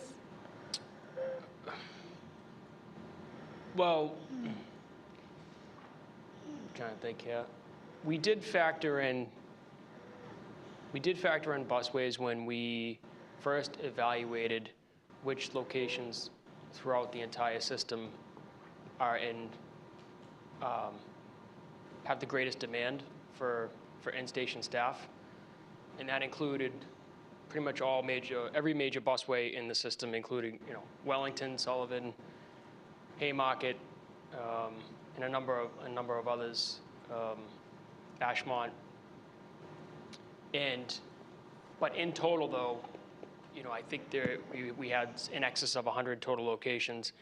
Well, I'm trying to think here. We did factor in busways when we first evaluated which locations throughout the entire system are have the greatest demand for in-station staff, and that included pretty much every major busway in the system, including Wellington, Sullivan, Haymarket, and a number of others, Ashmont. But in total, though, I think we had in excess of 100 total locations,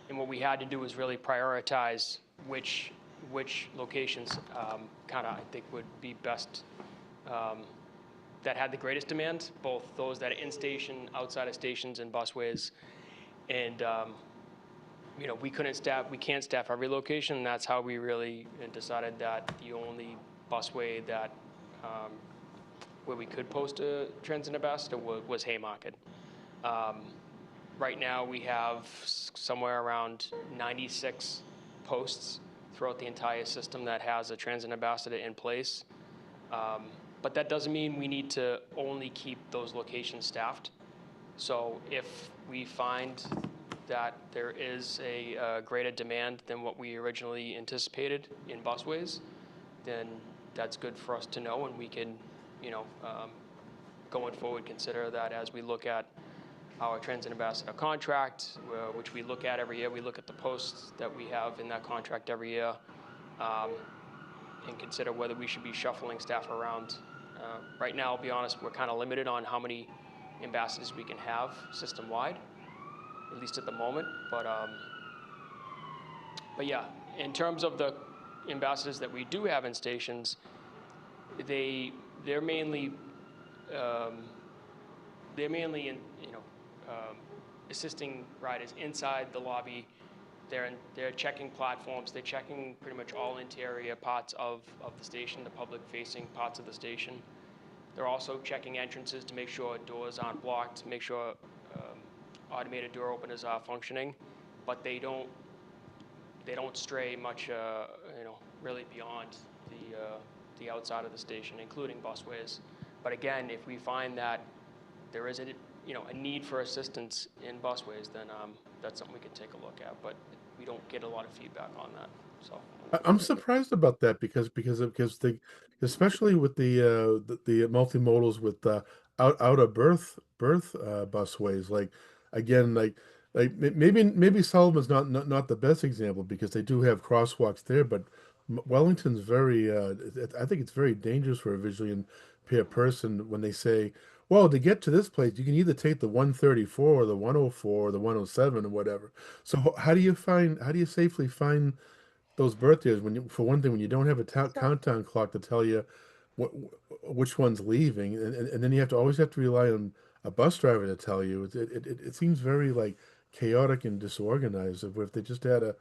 and what we had to do was really prioritize which locations kind of I think would be best, that had the greatest demand, both those that are in station, outside of stations, and busways. And we can't staff every location, and that's how we really decided that the only busway that where we could post a transit ambassador was Haymarket. Right now we have somewhere around 96 posts throughout the entire system that has a transit ambassador in place. But that doesn't mean we need to only keep those locations staffed. So if we find that there is a greater demand than what we originally anticipated in busways, then that's good for us to know, and we can, going forward, consider that as we look at our transit ambassador contract, which we look at every year. We look at the posts that we have in that contract every year, and consider whether we should be shuffling staff around. Right now, I'll be honest, we're kind of limited on how many ambassadors we can have system-wide, at least at the moment. But yeah, in terms of the ambassadors that we do have in stations, they're mainly assisting riders inside the lobby. They're checking platforms. They're checking pretty much all interior parts of the station, the public-facing parts of the station. They're also checking entrances to make sure doors aren't blocked, to make sure automated door openers are functioning, but they don't stray much, really beyond the outside of the station, including busways. But again, if we find that there is a need for assistance in busways, then that's something we could take a look at. But we don't get a lot of feedback on that. So I'm surprised about that because especially with the multimodals with out of berth busways, like again maybe Sullivan's not the best example because they do have crosswalks there, but Wellington's very I think it's very dangerous for a visually impaired person when they say, well, to get to this place, you can either take the 134 or the 104 or the 107 or whatever. So how do you safely find those birthdays for one thing, when you don't have a countdown clock to tell you which one's leaving, and then you always have to rely on a bus driver to tell you. It seems very like chaotic and disorganized. If they just had an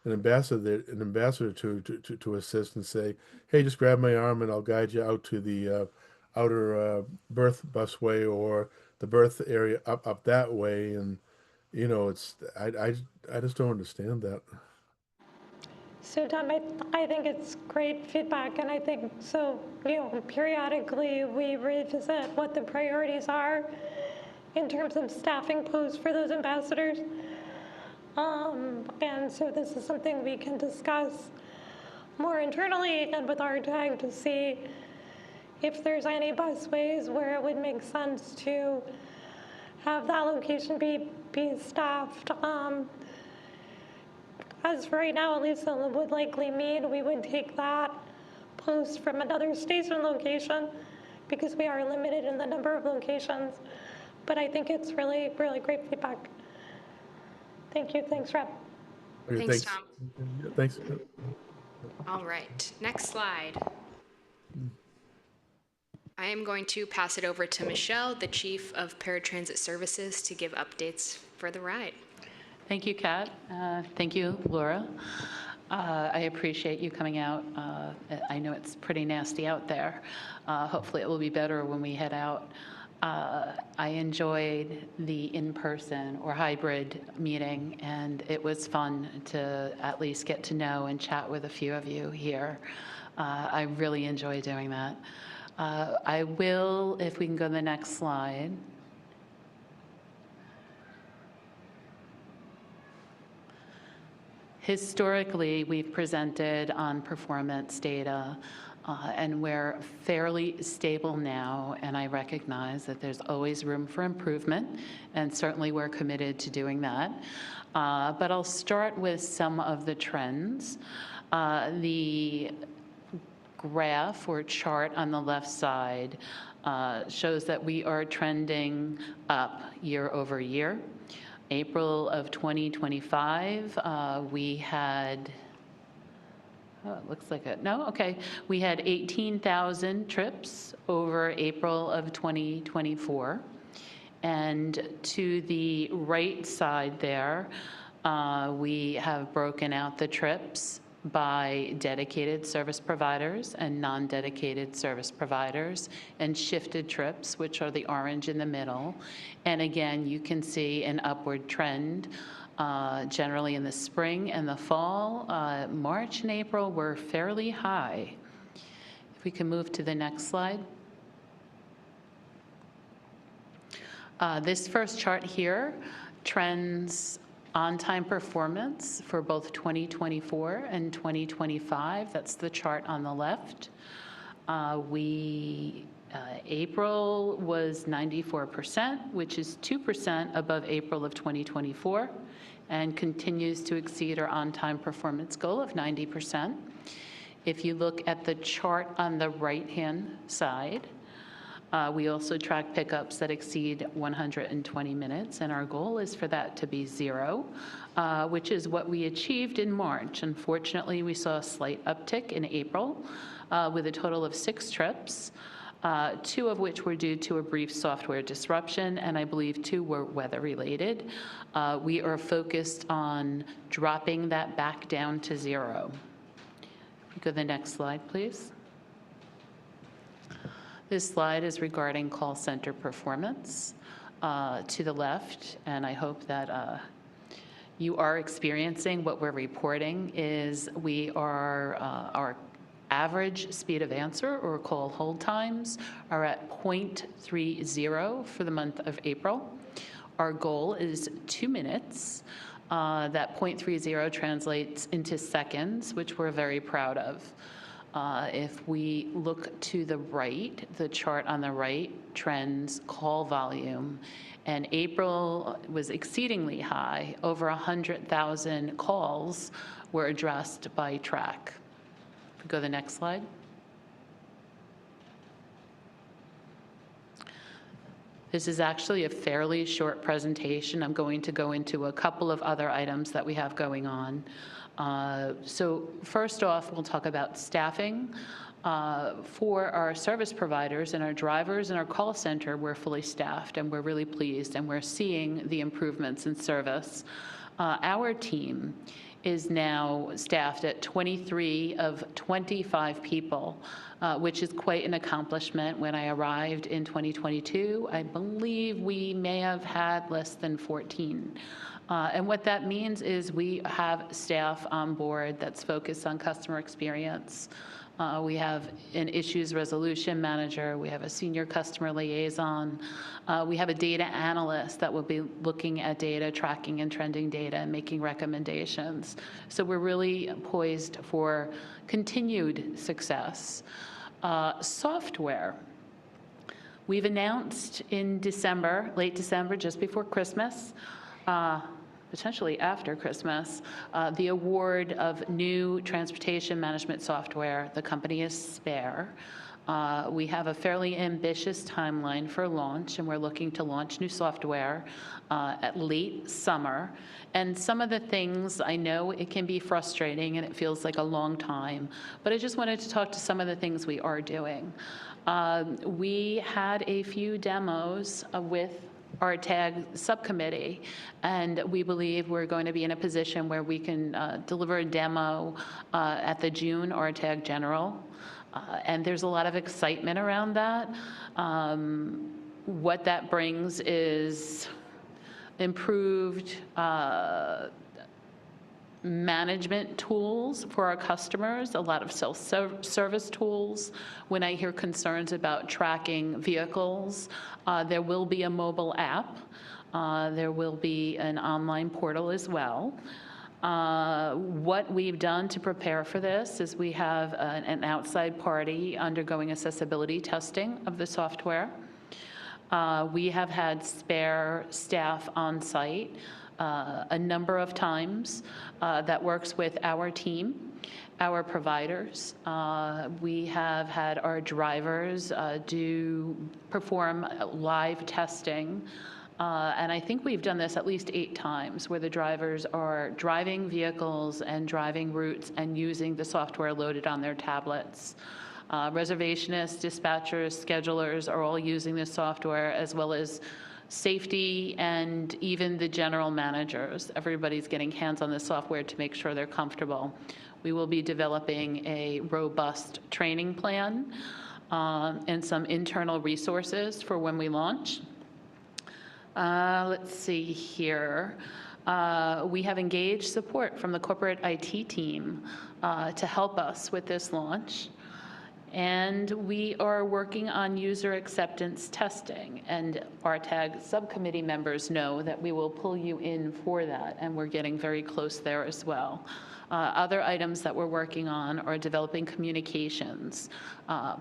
ambassador to assist and say, hey, just grab my arm and I'll guide you out to the outer berth busway or the berth area up that way, and I just don't understand that. So Tom, I think it's great feedback, and I think so, periodically we revisit what the priorities are in terms of staffing posts for those ambassadors. And so this is something we can discuss more internally and with RTAG to see if there's any busways where it would make sense to have that location be staffed. As for right now, at least it would likely mean we would take that post from another station location because we are limited in the number of locations. But I think it's really, really great feedback. Thank you. Thanks, Rob. Okay, Thanks, Tom. Thanks. All right, next slide. I am going to pass it over to Michelle, the Chief of Paratransit Services, to give updates for the ride. Thank you, Kat. Thank you, Laura. I appreciate you coming out. I know it's pretty nasty out there. Hopefully it will be better when we head out. I enjoyed the in-person or hybrid meeting, and it was fun to at least get to know and chat with a few of you here. I really enjoy doing that. I will, if we can go to the next slide. Historically, we've presented on performance data, and we're fairly stable now, and I recognize that there's always room for improvement, and certainly we're committed to doing that. But I'll start with some of the trends. The graph or chart on the left side shows that we are trending up year over year. April of 2025, we had, it looks like it, no, okay. We had 18,000 trips over April of 2024. And to the right side there, we have broken out the trips by dedicated service providers and non-dedicated service providers, and shifted trips, which are the orange in the middle. And again, you can see an upward trend Generally in the spring and the fall, March and April were fairly high. If we can move to the next slide. This first chart here trends on-time performance for both 2024 and 2025. That's the chart on the left. April was 94%, which is 2% above April of 2024, and continues to exceed our on-time performance goal of 90%. If you look at the chart on the right-hand side, we also track pickups that exceed 120 minutes, and our goal is for that to be 0, which is what we achieved in March. Unfortunately, we saw a slight uptick in April with a total of 6 trips, 2 of which were due to a brief software disruption, and I believe 2 were weather-related. We are focused on dropping that back down to 0. Go to the next slide, please. This slide is regarding call center performance to the left, and I hope that you are experiencing what we're reporting is our average speed of answer or call hold times are at 0.30 for the month of April. Our goal is 2 minutes. That 0.30 translates into seconds, which we're very proud of. If we look to the right, the chart on the right trends call volume, and April was exceedingly high. Over 100,000 calls were addressed by RTAG. Go to the next slide. This is actually a fairly short presentation. I'm going to go into a couple of other items that we have going on. So first off, we'll talk about staffing. For our service providers and our drivers and our call center, we're fully staffed, and we're really pleased, and we're seeing the improvements in service. Our team is now staffed at 23 of 25 people, which is quite an accomplishment. When I arrived in 2022, I believe we may have had less than 14. And what that means is we have staff on board that's focused on customer experience. We have an issues resolution manager. We have a senior customer liaison. We have a data analyst that will be looking at data, tracking and trending data, and making recommendations. So we're really poised for continued success. Software. We've announced in December, late December, just before Christmas, potentially after Christmas, the award of new transportation management software. The company is Spare. We have a fairly ambitious timeline for launch, and we're looking to launch new software at late summer. And some of the things, I know it can be frustrating and it feels like a long time, but I just wanted to talk to some of the things we are doing. We had a few demos with RTAG subcommittee, and we believe we're going to be in a position where we can deliver a demo at the June RTAG General, and there's a lot of excitement around that. What that brings is improved management tools for our customers, a lot of self-service tools. When I hear concerns about tracking vehicles, there will be a mobile app. There will be an online portal as well. What we've done to prepare for this is we have an outside party undergoing accessibility testing of the software. We have had Spare staff on site a number of times that works with our team, our providers. We have had our drivers perform live testing. And I think we've done this at least 8 times, where the drivers are driving vehicles and driving routes and using the software loaded on their tablets. Reservationists, dispatchers, schedulers are all using this software, as well as safety and even the general managers. Everybody's getting hands on this software to make sure they're comfortable. We will be developing a robust training plan and some internal resources for when we launch. Let's see here. We have engaged support from the corporate IT team to help us with this launch. And we are working on user acceptance testing. And RTAG subcommittee members know that we will pull you in for that, and we're getting very close there as well. Other items that we're working on are developing communications,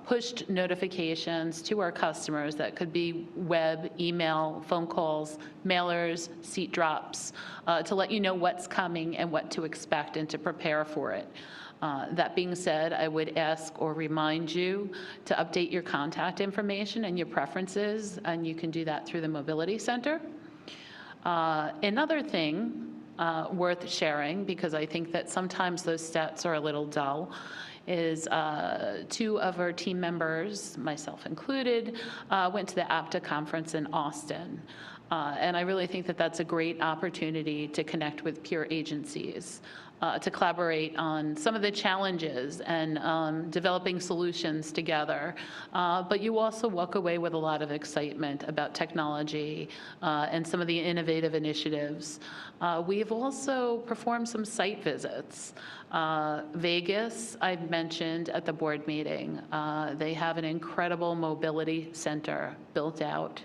pushed notifications to our customers that could be web, email, phone calls, mailers, seat drops, to let you know what's coming and what to expect and to prepare for it. That being said, I would ask or remind you to update your contact information and your preferences, and you can do that through the Mobility Center. Another thing worth sharing, because I think that sometimes those stats are a little dull, is 2 of our team members, myself included, went to the APTA conference in Austin. And I really think that that's a great opportunity to connect with peer agencies, to collaborate on some of the challenges and developing solutions together. But you also walk away with a lot of excitement about technology and some of the innovative initiatives. We've also performed some site visits. Vegas, I mentioned at the board meeting. They have an incredible mobility center built out.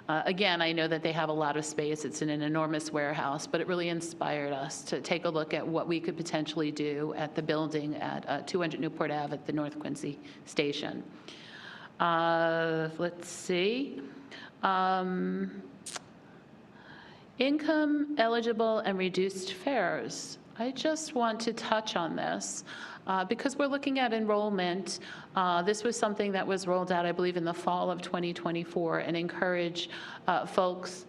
Again, I know that they have a lot of space. It's in an enormous warehouse, but it really inspired us to take a look at what we could potentially do at the building at 200 Newport Ave at the North Quincy Station. Let's see. Income eligible and reduced fares. I just want to touch on this. Because we're looking at enrollment, this was something that was rolled out, I believe, in the fall of 2024, and encourage folks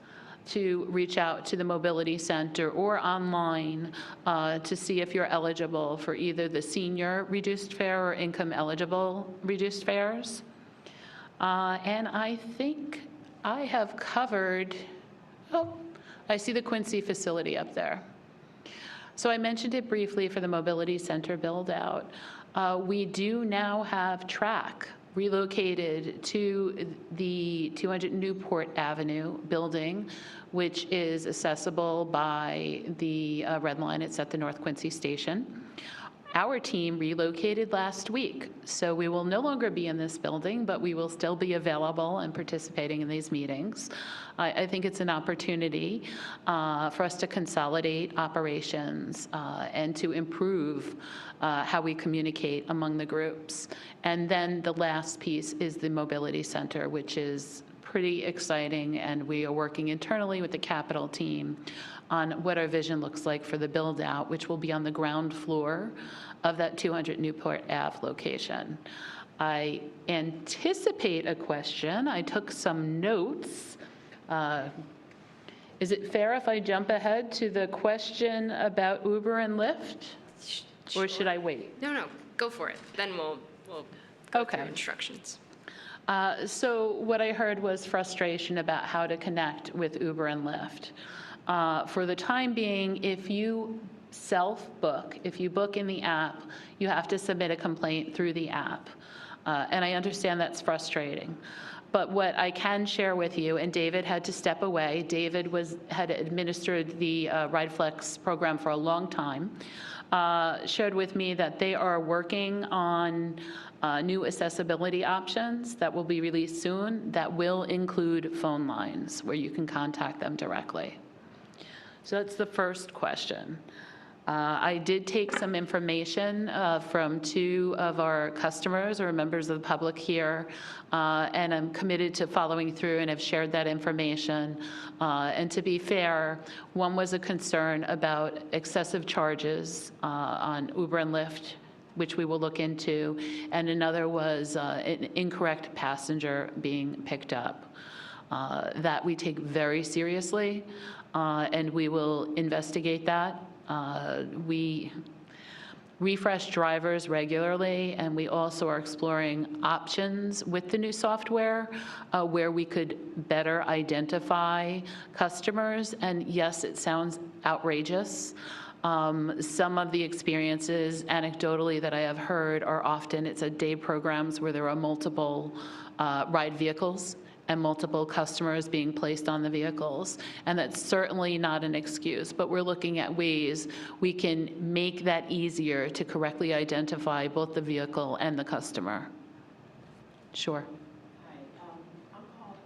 to reach out to the Mobility Center or online to see if you're eligible for either the senior reduced fare or income eligible reduced fares. And I think I have covered, oh, I see the Quincy facility up there. So I mentioned it briefly for the Mobility Center build-out. We do now have TRAC relocated to the 200 Newport Avenue building, which is accessible by the Red Line. It's at the North Quincy Station. Our team relocated last week, so we will no longer be in this building, but we will still be available and participating in these meetings. I think it's an opportunity for us to consolidate operations and to improve how we communicate among the groups. And then the last piece is the Mobility Center, which is pretty exciting, and we are working internally with the Capital team on what our vision looks like for the build-out, which will be on the ground floor of that 200 Newport Ave location. I anticipate a question. I took some notes. Is it fair if I jump ahead to the question about Uber and Lyft? Or should I wait? No, go for it. Then we'll go through instructions. So what I heard was frustration about how to connect with Uber and Lyft. For the time being, if you self-book, if you book in the app, you have to submit a complaint through the app. And I understand that's frustrating. But what I can share with you, and David had to step away. David had administered the RideFlex program for a long time. Shared with me that they are working on new accessibility options that will be released soon that will include phone lines where you can contact them directly. So that's the first question. I did take some information from 2 of our customers or members of the public here, and I'm committed to following through and have shared that information. And to be fair, one was a concern about excessive charges on Uber and Lyft, which we will look into, and another was an incorrect passenger being picked up. That we take very seriously, and we will investigate that. We refresh drivers regularly, and we also are exploring options with the new software where we could better identify customers. And yes, it sounds outrageous. Some of the experiences anecdotally that I have heard are often it's a day programs where there are multiple ride vehicles and multiple customers being placed on the vehicles. And that's certainly not an excuse, but we're looking at ways we can make that easier to correctly identify both the vehicle and the customer. Sure.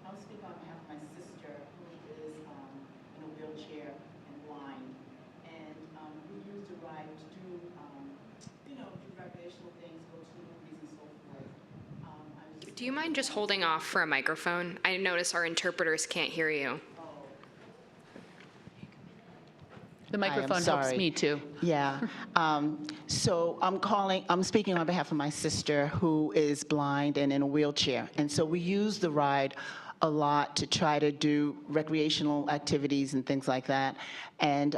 I'm speaking on behalf of my sister, who is in a wheelchair and blind. And we use the ride to do, do recreational things, go to the movies and so forth. Do you mind just holding off for a microphone? I notice our interpreters can't hear you. The microphone helps me too. Yeah. So I'm speaking on behalf of my sister who is blind and in a wheelchair. And so we use the ride a lot to try to do recreational activities and things like that. And,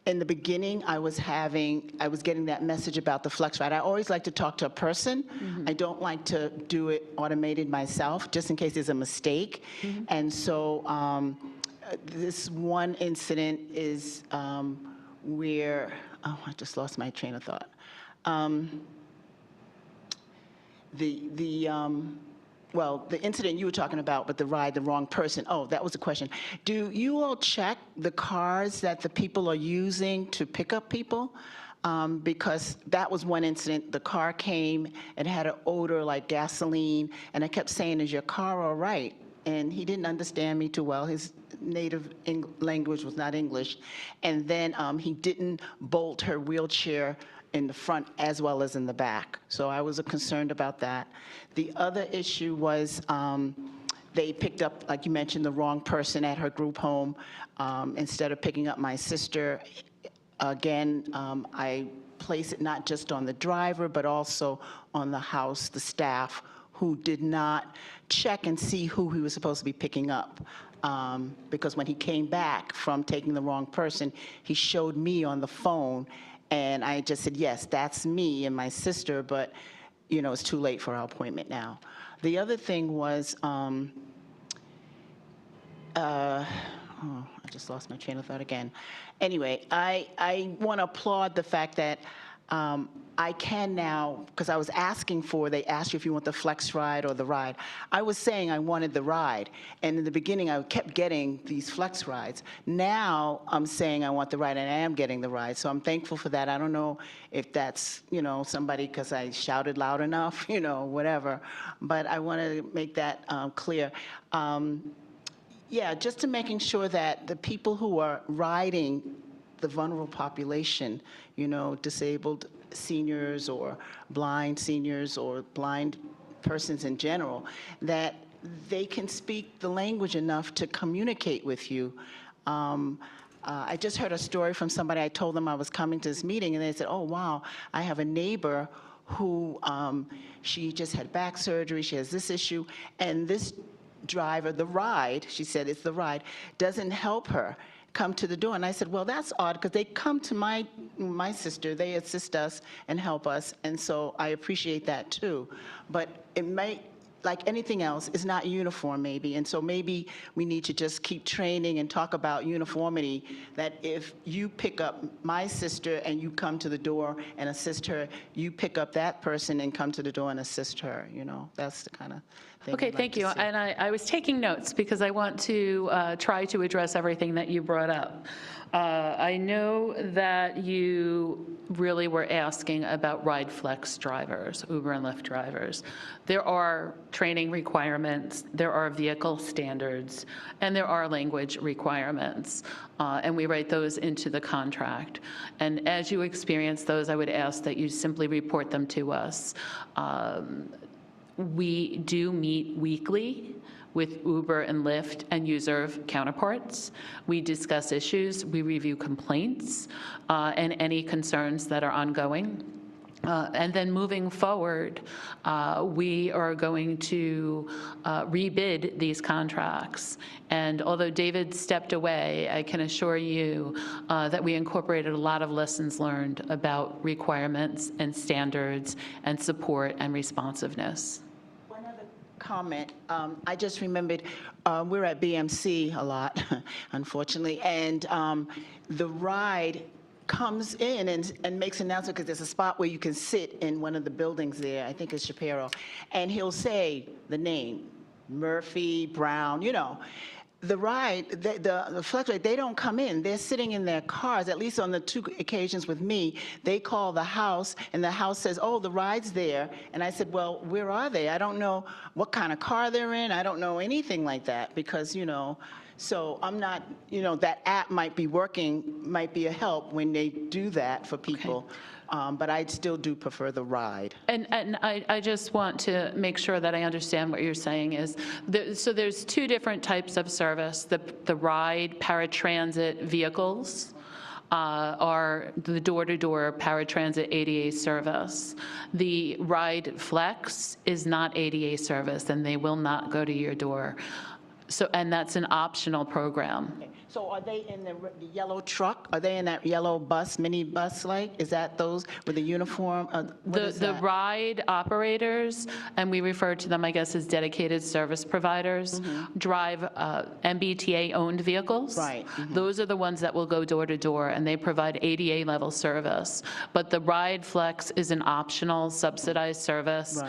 in the beginning, I was getting that message about the flex ride. I always like to talk to a person. I don't like to do it automated myself, just in case there's a mistake. And so this one incident is where, I just lost my train of thought. The incident you were talking about with the ride, the wrong person. Oh, that was the question. Do you all check the cars that the people are using to pick up people? Because that was one incident. The car came, it had an odor like gasoline, and I kept saying, "Is your car all right?" And he didn't understand me too well. His native language was not English. And then he didn't bolt her wheelchair in the front as well as in the back. So I was concerned about that. The other issue was they picked up, like you mentioned, the wrong person at her group home. Instead of picking up my sister, again, I place it not just on the driver, but also on the house, the staff, who did not check and see who he was supposed to be picking up. Because when he came back from taking the wrong person, he showed me on the phone, and I just said, yes, that's me and my sister, but it's too late for our appointment now. The other thing was, I just lost my train of thought again. Anyway, I want to applaud the fact that I can now, because I was asking they asked you if you want the flex ride or the ride. I was saying I wanted the ride. And in the beginning, I kept getting these flex rides. Now I'm saying I want the ride, and I am getting the ride. So I'm thankful for that. I don't know if that's, somebody because I shouted loud enough, whatever. But I want to make that clear. Yeah, just to making sure that the people who are riding the vulnerable population, disabled seniors or blind seniors or blind persons in general, that they can speak the language enough to communicate with you. I just heard a story from somebody. I told them I was coming to this meeting, and they said, "Oh, wow, I have a neighbor who she just had back surgery, she has this issue, and this driver, the ride," she said, "it's the ride, doesn't help her come to the door." And I said, well, that's odd, because they come to my sister, they assist us and help us, and so I appreciate that too. But it may, like anything else, is not uniform maybe, and so maybe we need to just keep training and talk about uniformity, that if you pick up my sister and you come to the door and assist her, you pick up that person and come to the door and assist her, that's the kind of thing. Okay, thank you. And I was taking notes because I want to try to address everything that you brought up. I know that you really were asking about ride flex drivers, Uber and Lyft drivers. There are training requirements, there are vehicle standards, and there are language requirements. And we write those into the contract. And as you experience those, I would ask that you simply report them to us. We do meet weekly with Uber and Lyft and user counterparts. We discuss issues, we review complaints, and any concerns that are ongoing. And then moving forward, we are going to rebid these contracts. And although David stepped away, I can assure you that we incorporated a lot of lessons learned about requirements and standards and support and responsiveness. Comment. I just remembered we're at BMC a lot, unfortunately, and the ride comes in and makes an announcement, because there's a spot where you can sit in one of the buildings there, I think it's Shapiro, and he'll say the name, Murphy, Brown, the ride, the flex ride, they don't come in. They're sitting in their cars, at least on the 2 occasions with me. They call the house, and the house says, oh, the ride's there. And I said, well, where are they? I don't know what kind of car they're in. I don't know anything like that because, so I'm not, that app might be working, might be a help when they do that for people. But I still do prefer the ride. And I just want to make sure that I understand what you're saying is, so there's 2 different types of service. The ride paratransit vehicles are the door-to-door paratransit ADA service. The Ride Flex is not ADA service, and they will not go to your door. So, and that's an optional program. So are they in the yellow truck? Are they in that yellow bus, mini bus like? Is that those with the uniform? The ride operators, and we refer to them, I guess, as dedicated service providers, drive MBTA-owned vehicles. Right. Those are the ones that will go door to door, and they provide ADA level service. But the Ride Flex is an optional subsidized service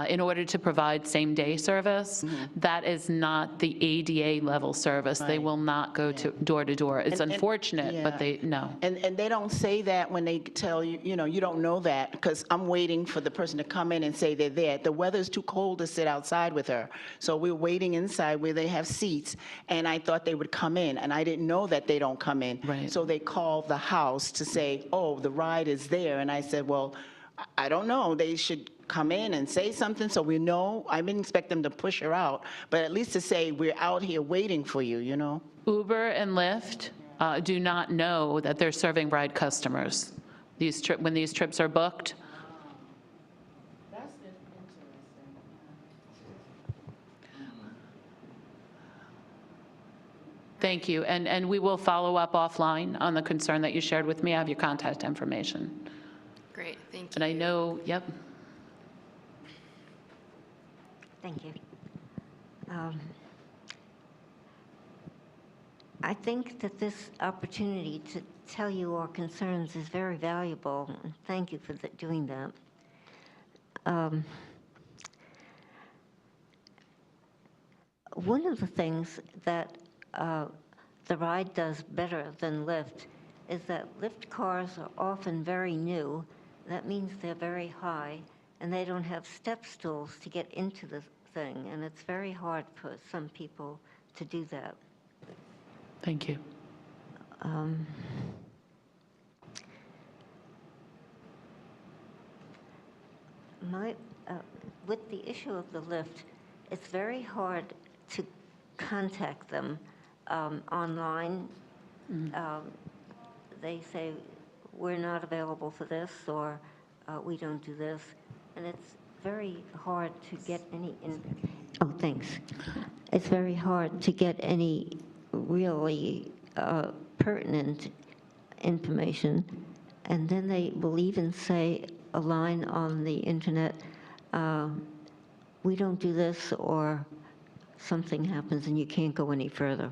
in order to provide same-day service. That is not the ADA level service. They will not go to door to door. It's unfortunate, but no. And they don't say that when they tell you, you don't know that, because I'm waiting for the person to come in and say they're there. The weather's too cold to sit outside with her. So we're waiting inside where they have seats, and I thought they would come in, and I didn't know that they don't come in. Right. So they called the house to say, oh, the ride is there. And I said, well, I don't know. They should come in and say something so we know. I didn't expect them to push her out, but at least to say, we're out here waiting for you, Uber and Lyft do not know that they're serving ride customers. When these trips are booked. That's interesting. Thank you, and we will follow up offline on the concern that you shared with me. I have your contact information. Great, thank you. And I know, yep. Thank you. I think that this opportunity to tell you our concerns is very valuable, and thank you for doing that. One of the things that the ride does better than Lyft is that Lyft cars are often very new. That means they're very high, and they don't have step stools to get into the thing, and it's very hard for some people to do that. Thank you. With the issue of the Lyft, it's very hard to contact them online. They say, we're not available for this, or we don't do this, and it's very hard to get any, oh, thanks. It's very hard to get any really pertinent information, and then they will even say a line on the internet, we don't do this, or something happens and you can't go any further.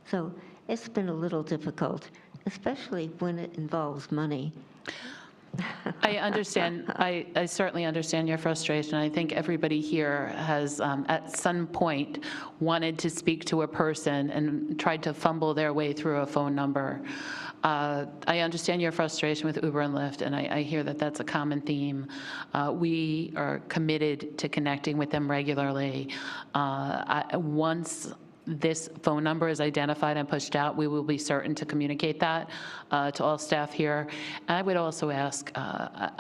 So it's been a little difficult, especially when it involves money. I understand. I certainly understand your frustration. I think everybody here has, at some point, wanted to speak to a person and tried to fumble their way through a phone number. I understand your frustration with Uber and Lyft, and I hear that that's a common theme. We are committed to connecting with them regularly. Once this phone number is identified and pushed out, we will be certain to communicate that to all staff here. I would also ask,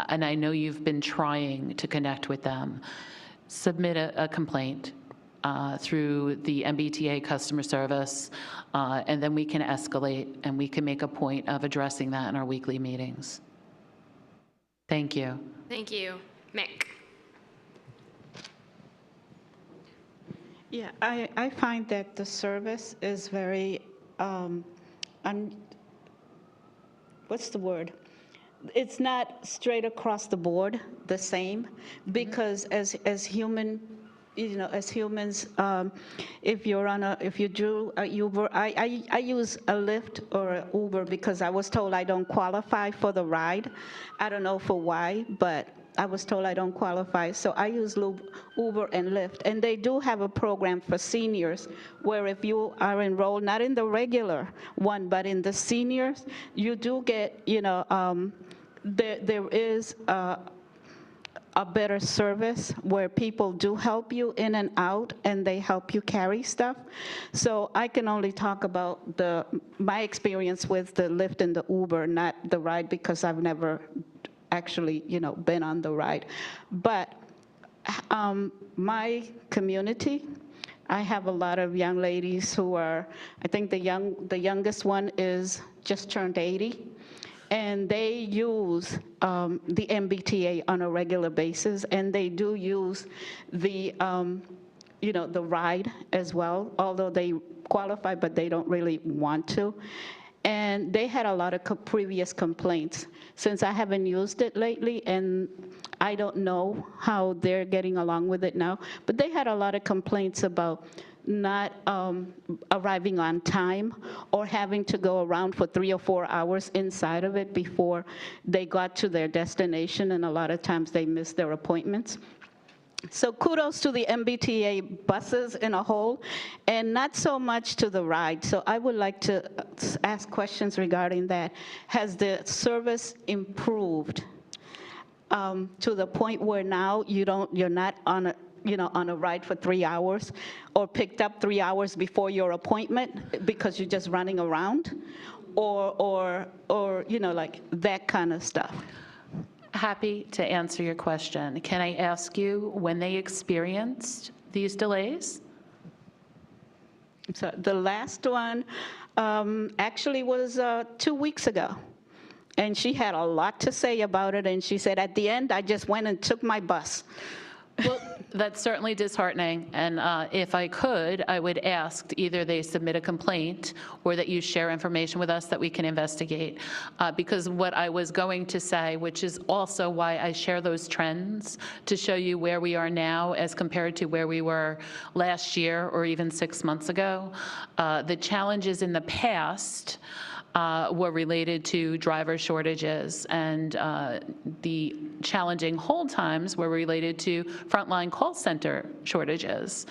and I know you've been trying to connect with them, submit a complaint through the MBTA customer service, and then we can escalate and we can make a point of addressing that in our weekly meetings. Thank you. Thank you. Mick. Yeah, I find that the service is very, what's the word? It's not straight across the board the same, because as human, as humans, if you do a Uber, I use a Lyft or an Uber because I was told I don't qualify for the ride. I don't know for why, but I was told I don't qualify, so I use Uber and Lyft. And they do have a program for seniors where if you are enrolled, not in the regular one, but in the seniors, you do get, there is a better service where people do help you in and out and they help you carry stuff. So I can only talk about my experience with the Lyft and the Uber, not the ride, because I've never actually, been on the ride. But my community, I have a lot of young ladies who are, I think the youngest one is just turned 80. And they use the MBTA on a regular basis, and they do use the, the ride as well, although they qualify, but they don't really want to. And they had a lot of previous complaints. Since I haven't used it lately, and I don't know how they're getting along with it now, but they had a lot of complaints about not arriving on time or having to go around for 3 or 4 hours inside of it before they got to their destination, and a lot of times they missed their appointments. So kudos to the MBTA buses in a whole, and not so much to the ride. So I would like to ask questions regarding that. Has the service improved to the point where now you're not on a ride for 3 hours, or picked up 3 hours before your appointment because you're just running around, or like that kind of stuff? Happy to answer your question. Can I ask you when they experienced these delays? So the last one actually was 2 weeks ago. And she had a lot to say about it, and she said, at the end, I just went and took my bus. Well, that's certainly disheartening, and if I could, I would ask either they submit a complaint or that you share information with us that we can investigate. Because what I was going to say, which is also why I share those trends, to show you where we are now as compared to where we were last year or even 6 months ago. The challenges in the past were related to driver shortages, and the challenging hold times were related to frontline call center shortages.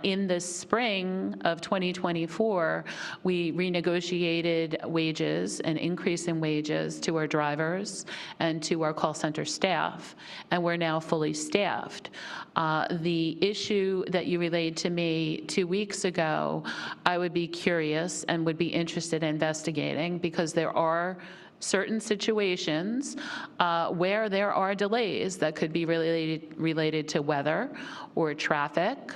In the spring of 2024, we renegotiated wages, an increase in wages to our drivers and to our call center staff, and we're now fully staffed. The issue that you relayed to me 2 weeks ago, I would be curious and would be interested in investigating, because there are certain situations where there are delays that could be related to weather or traffic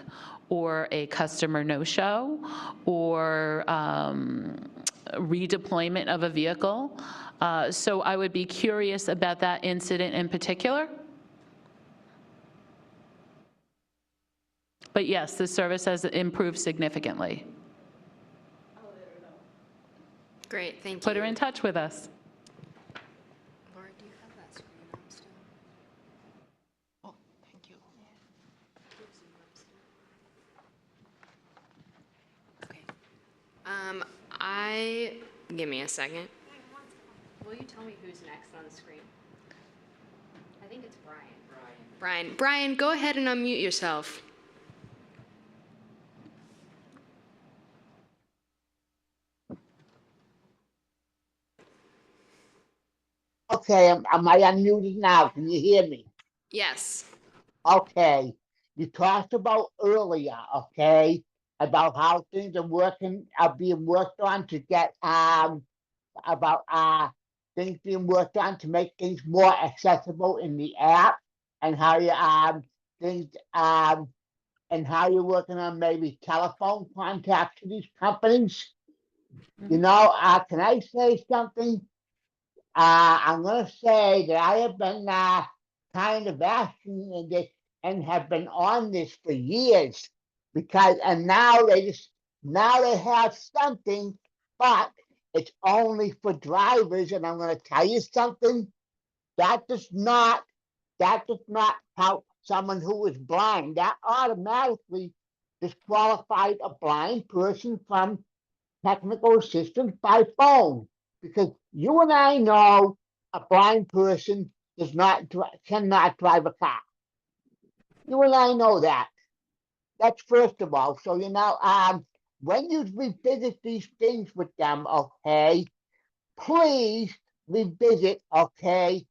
or a customer no-show or redeployment of a vehicle. So I would be curious about that incident in particular. But yes, the service has improved significantly. Great, thank you. Put her in touch with us. Laura, do you have that screen up still? Oh, thank you. Okay. Give me a second. Will you tell me who's next on the screen? I think it's Brian. Brian, go ahead and unmute yourself. Okay, am I unmuted now? Can you hear me? Yes. Okay, you talked about earlier, okay, about how things are being worked on to get, about things being worked on to make things more accessible in the app, and how you things and how you're working on maybe telephone contact to these companies. You know, can I say something? I'm going to say that I have been kind of asking this and have been on this for years, because now they have something, but it's only for drivers. And I'm going to tell you something, that does not help someone who is blind. That automatically disqualifies a blind person from technical assistance by phone, because you and I know a blind person cannot drive a car. You and I know that. That's first of all. So when you revisit these things with them, okay, please revisit, okay,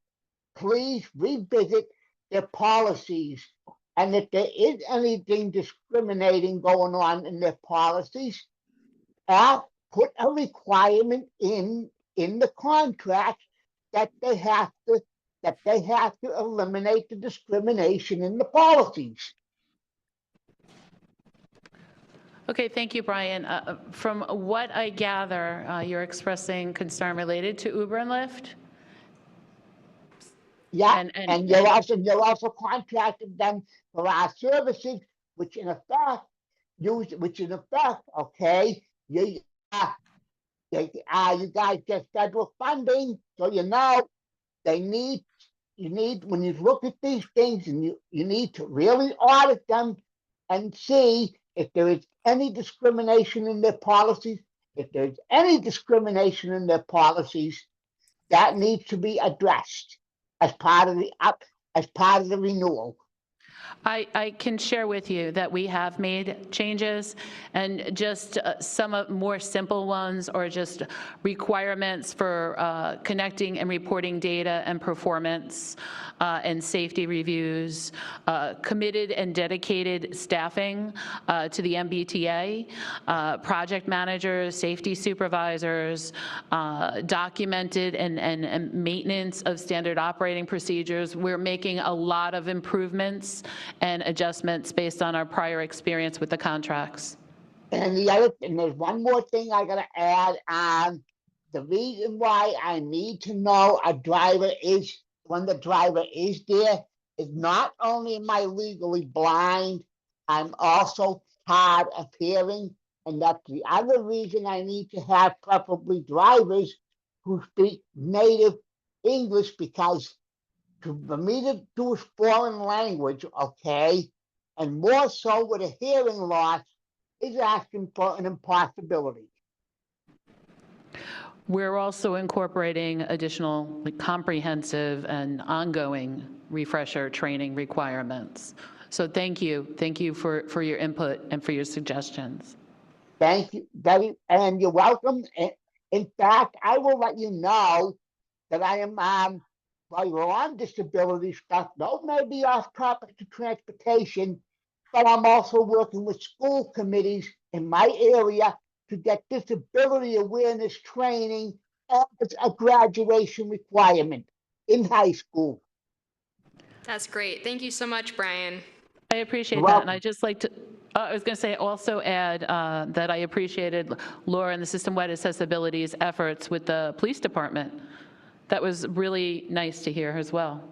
please revisit their policies. And if there is anything discriminating going on in their policies, put a requirement in the contract that they have to eliminate the discrimination in the policies. Okay, thank you, Brian. From what I gather, you're expressing concern related to Uber and Lyft? Yeah, and you're also contracting them for our services, which in effect, okay, you guys get federal funding, so you need when you look at these things, and you need to really audit them and see if there is any discrimination in their policies. If there's any discrimination in their policies, that needs to be addressed as part of the renewal. I can share with you that we have made changes, and just some of more simple ones, or just requirements for connecting and reporting data and performance and safety reviews, committed and dedicated staffing to the MBTA, project managers, safety supervisors, documented and maintenance of standard operating procedures. We're making a lot of improvements and adjustments based on our prior experience with the contracts. And there's one more thing I gotta add on. The reason why I need to know when the driver is there is not only am I legally blind, I'm also hard of hearing, and that's the other reason I need to have preferably drivers who speak native English, because for me to do a foreign language, okay, and more so with a hearing loss, is asking for an impossibility. We're also incorporating additional comprehensive and ongoing refresher training requirements. So thank you for your input and for your suggestions. Thank you, and you're welcome. In fact, I will let you know that I am while we're on disability stuff, though maybe off topic to transportation, but I'm also working with school committees in my area to get disability awareness training as a graduation requirement in high school. That's great. Thank you so much, Brian. I appreciate that, and I just like to, I was going to say, also add that I appreciated Laura and the system-wide accessibility's efforts with the police department. That was really nice to hear as well.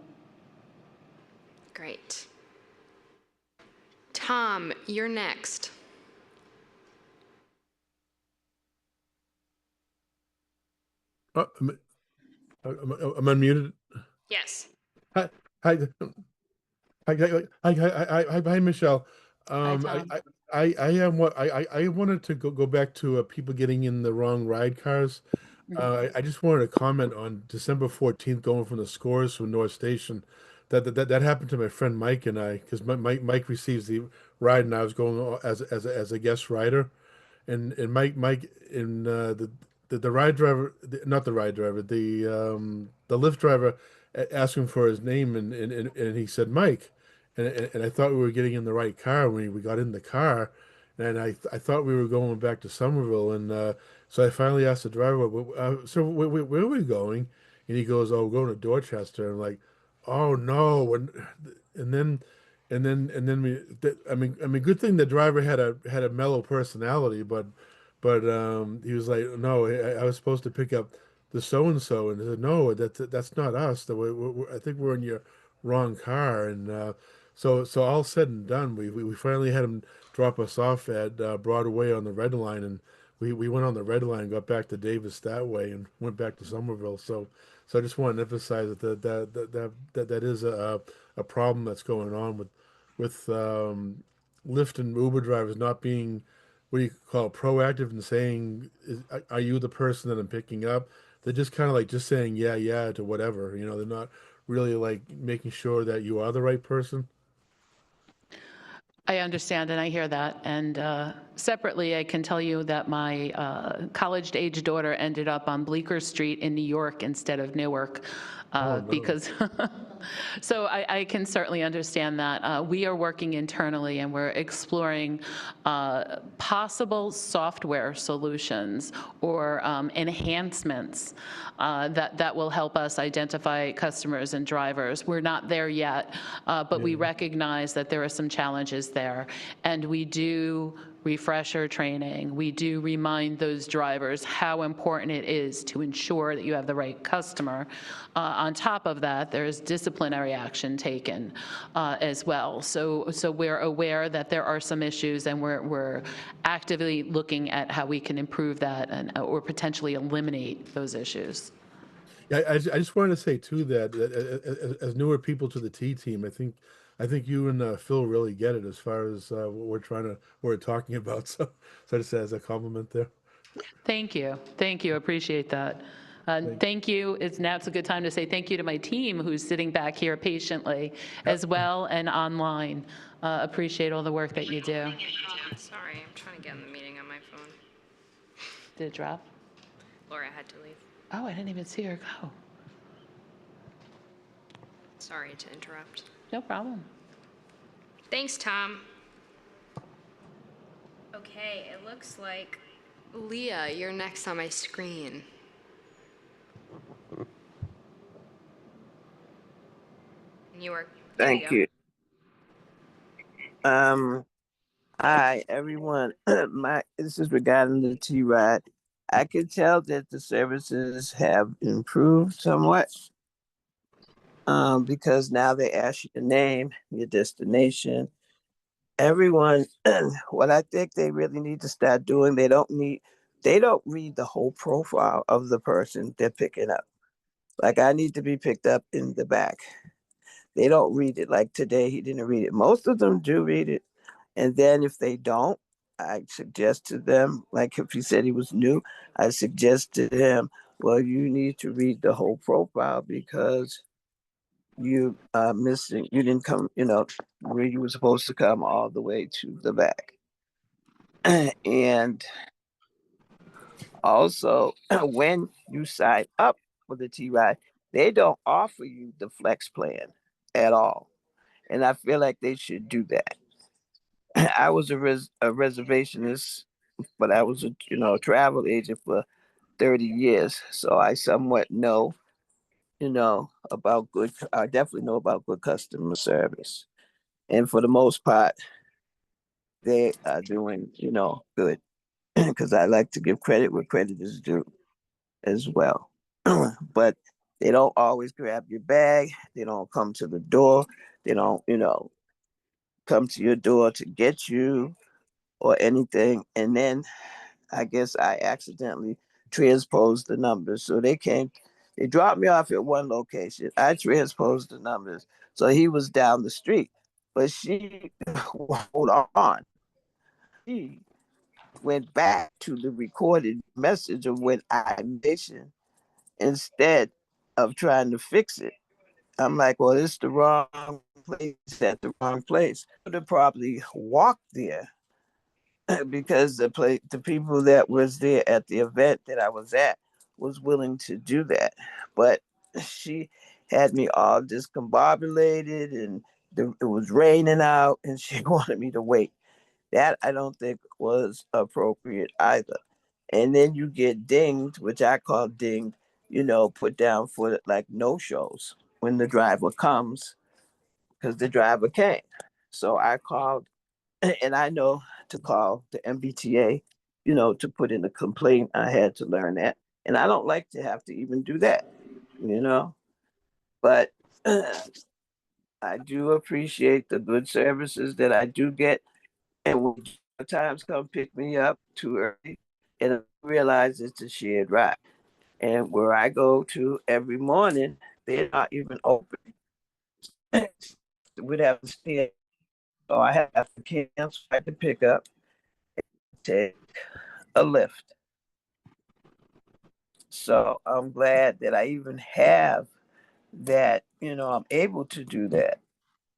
Great. Tom, you're next. I'm unmuted. Yes. Hi, hi, hi, Michelle. Hi, Tom. I am what I wanted to go back to people getting in the wrong ride cars. I just wanted to comment on December 14th, going from the Scores from North Station. That happened to my friend Mike and I, because Mike receives the ride, and I was going as a guest rider, and Mike and the ride driver, not the ride driver, the Lyft driver asked him for his name, and he said Mike, and I thought we were getting in the right car when we got in the car, and I thought we were going back to Somerville, and so I finally asked the driver, "So where are we going?" And he goes, "Oh, we're going to Dorchester." I'm like, "Oh no!" And then I mean, good thing the driver had a mellow personality, but he was like, "No, I was supposed to pick up the so and so," and I said, "No, that's not us. I think we're in your wrong car." And so all said and done, we finally had him drop us off at Broadway on the Red Line, and we went on the Red Line, got back to Davis that way, and went back to Somerville. So I just want to emphasize that is a problem that's going on with Lyft and Uber drivers not being, what do you call it, proactive, and saying, are you the person that I'm picking up? they're just kind of like just saying yeah to whatever. You know, they're not really like making sure that you are the right person. I understand and I hear that. And separately, I can tell you that my college-age daughter ended up on Bleecker Street in New York instead of Newark Oh, no. because, so I can certainly understand that. We are working internally and we're exploring possible software solutions or enhancements that will help us identify customers and drivers. We're not there yet, but we recognize that there are some challenges there. And we do refresher training. We do remind those drivers how important it is to ensure that you have the right customer. On top of that, there's disciplinary action taken as well. So we're aware that there are some issues, and we're actively looking at how we can improve that and or potentially eliminate those issues. Yeah, I just wanted to say too that as newer people to the T team, I think you and Phil really get it as far as what we're talking about. So just as a compliment there. Thank you. Thank you. Appreciate that. Thank you. It's a good time to say thank you to my team who's sitting back here patiently as well and online. Appreciate all the work that you do. Sorry, I'm trying to get in the meeting on my phone. Did it drop? Laura had to leave. Oh, I didn't even see her go. Sorry to interrupt. No problem. Thanks, Tom. Okay, it looks like Leah, you're next on my screen. And you are. Thank you. Hi everyone. This is regarding the T-Ride. I could tell that the services have improved somewhat. Because now they ask you the name, your destination. Everyone, what I think they really need to start doing, they don't read the whole profile of the person they're picking up. Like I need to be picked up in the back. They don't read it. Like today, he didn't read it. Most of them do read it. And then if they don't, I suggest to them, like if he said he was new, I suggest to him, well, you need to read the whole profile because you are missing, you didn't come, where you were supposed to come all the way to the back. And also, when you sign up for the T-Ride, they don't offer you the flex plan at all. And I feel like they should do that. I was a reservationist, but I was a travel agent for 30 years. So I somewhat know, about I definitely know about good customer service. And for the most part, they are doing, good. Because I like to give credit where credit is due as well. But they don't always grab your bag. They don't come to the door. They don't, come to your door to get you or anything. And then I guess I accidentally transposed the numbers. So they dropped me off at one location. I transposed the numbers. So he was down the street. But she, hold on. She went back to the recorded message of when I mentioned instead of trying to fix it. I'm like, well, it's the wrong place at the wrong place. I would have probably walked there because the people that was there at the event that I was at was willing to do that. But she had me all discombobulated and it was raining out and she wanted me to wait. That I don't think was appropriate either. And then you get dinged, which I call dinged, put down for like no shows when the driver comes because the driver came. So I called and I know to call the MBTA, to put in a complaint. I had to learn that. And I don't like to have to even do that, but I do appreciate the good services that I do get. And when times come pick me up too early, and I realize it's a shared ride. And where I go to every morning, they're not even open. We'd have to stay. So I have to cancel. I can pick up, take a lift. So I'm glad that I even have that, I'm able to do that,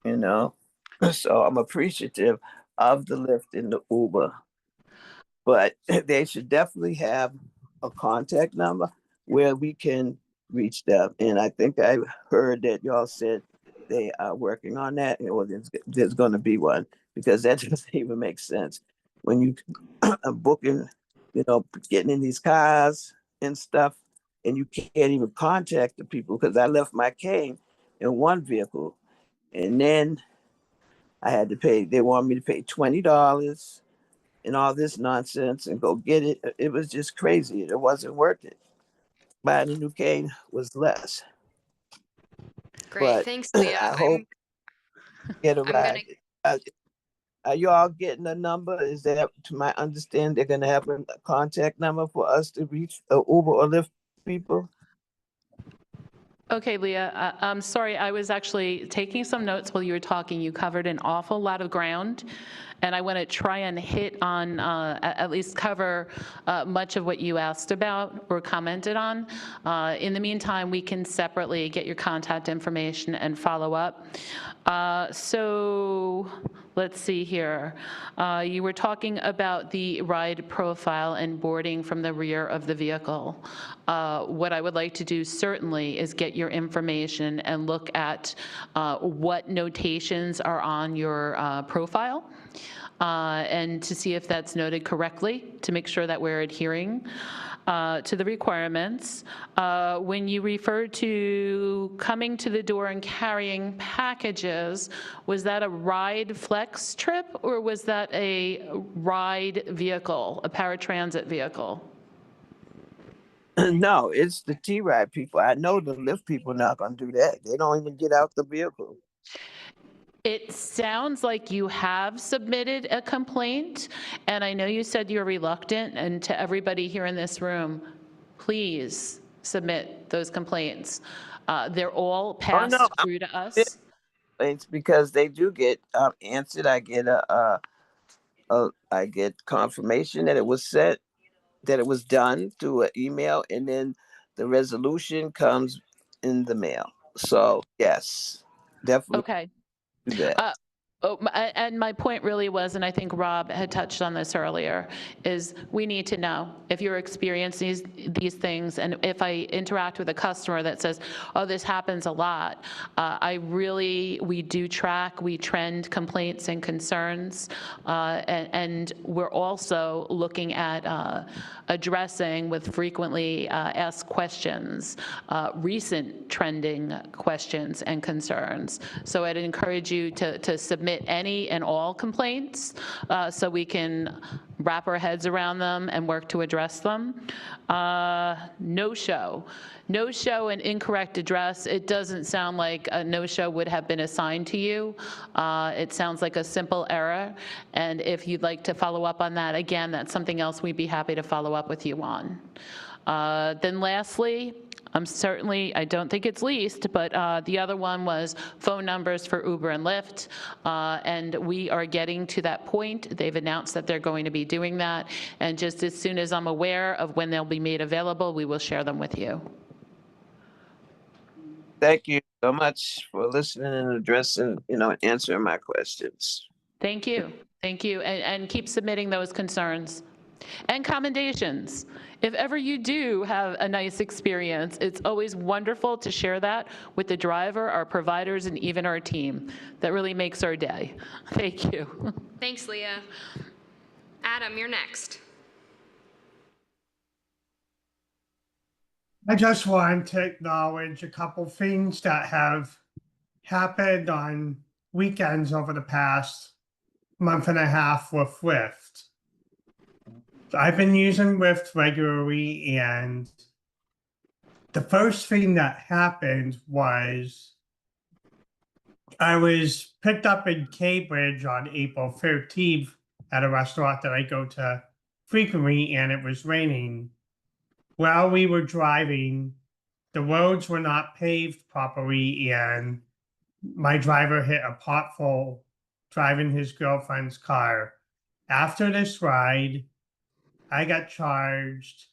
you know. So I'm appreciative of the Lyft and the Uber, but they should definitely have a contact number where we can reach them. And I think I heard that y'all said they are working on that, or there's going to be one, because that doesn't even make sense when you are booking, getting in these cars and stuff, and you can't even contact the people. Because I left my cane in one vehicle, and then I had to pay. They wanted me to pay $20 and all this nonsense and go get it. It was just crazy. It wasn't worth it. Buying a new cane was less. Great, But thanks, Leah. I hope get a I'm gonna ride. Are you all getting a number? Is that, to my understanding, they're going to have a contact number for us to reach Uber or Lyft people? Okay, Leah, I'm sorry, I was actually taking some notes while you were talking. You covered an awful lot of ground, and I want to try and hit on, at least cover much of what you asked about or commented on. In the meantime, we can separately get your contact information and follow up. So let's see here. You were talking about the ride profile and boarding from the rear of the vehicle. What I would like to do certainly is get your information and look at what notations are on your profile. And to see if that's noted correctly, to make sure that we're adhering to the requirements. When you refer to coming to the door and carrying packages, was that a ride flex trip, or was that a ride vehicle, a paratransit vehicle? No, it's the T-Ride people. I know the Lyft people not going to do that. They don't even get out the vehicle. It sounds like you have submitted a complaint, and I know you said you're reluctant, and to everybody here in this room, please submit those complaints. They're all Oh no, passed through to us. it's because they do get answered. I get I get confirmation that it was sent, that it was done through an email, and then the resolution comes in the mail. So yes, definitely Okay. do that. And my point really was, and I think Rob had touched on this earlier, is we need to know if you're experiencing these things, and if I interact with a customer that says, oh, this happens a lot, we do track, we trend complaints and concerns, and we're also looking at addressing with frequently asked questions, recent trending questions and concerns. So I'd encourage you to submit any and all complaints so we can wrap our heads around them and work to address them. No-show and incorrect address. It doesn't sound like a no-show would have been assigned to you. It sounds like a simple error. And if you'd like to follow up on that, again, that's something else we'd be happy to follow up with you on. Then lastly, I don't think it's least, but the other one was phone numbers for Uber and Lyft. And we are getting to that point. They've announced that they're going to be doing that. And just as soon as I'm aware of when they'll be made available, we will share them with you. Thank you so much for listening and addressing, answering my questions. Thank you. Thank you. And keep submitting those concerns. And commendations. If ever you do have a nice experience, it's always wonderful to share that with the driver, our providers, and even our team. That really makes our day. Thank you. Thanks, Leah. Adam, you're next. I just want to acknowledge a couple things that have happened on weekends over the past month and a half with Lyft. I've been using Lyft regularly, and the first thing that happened was I was picked up in Cambridge on April 13th at a restaurant that I go to frequently, and it was raining. While we were driving, the roads were not paved properly, and my driver hit a pothole driving his girlfriend's car. After this ride, I got charged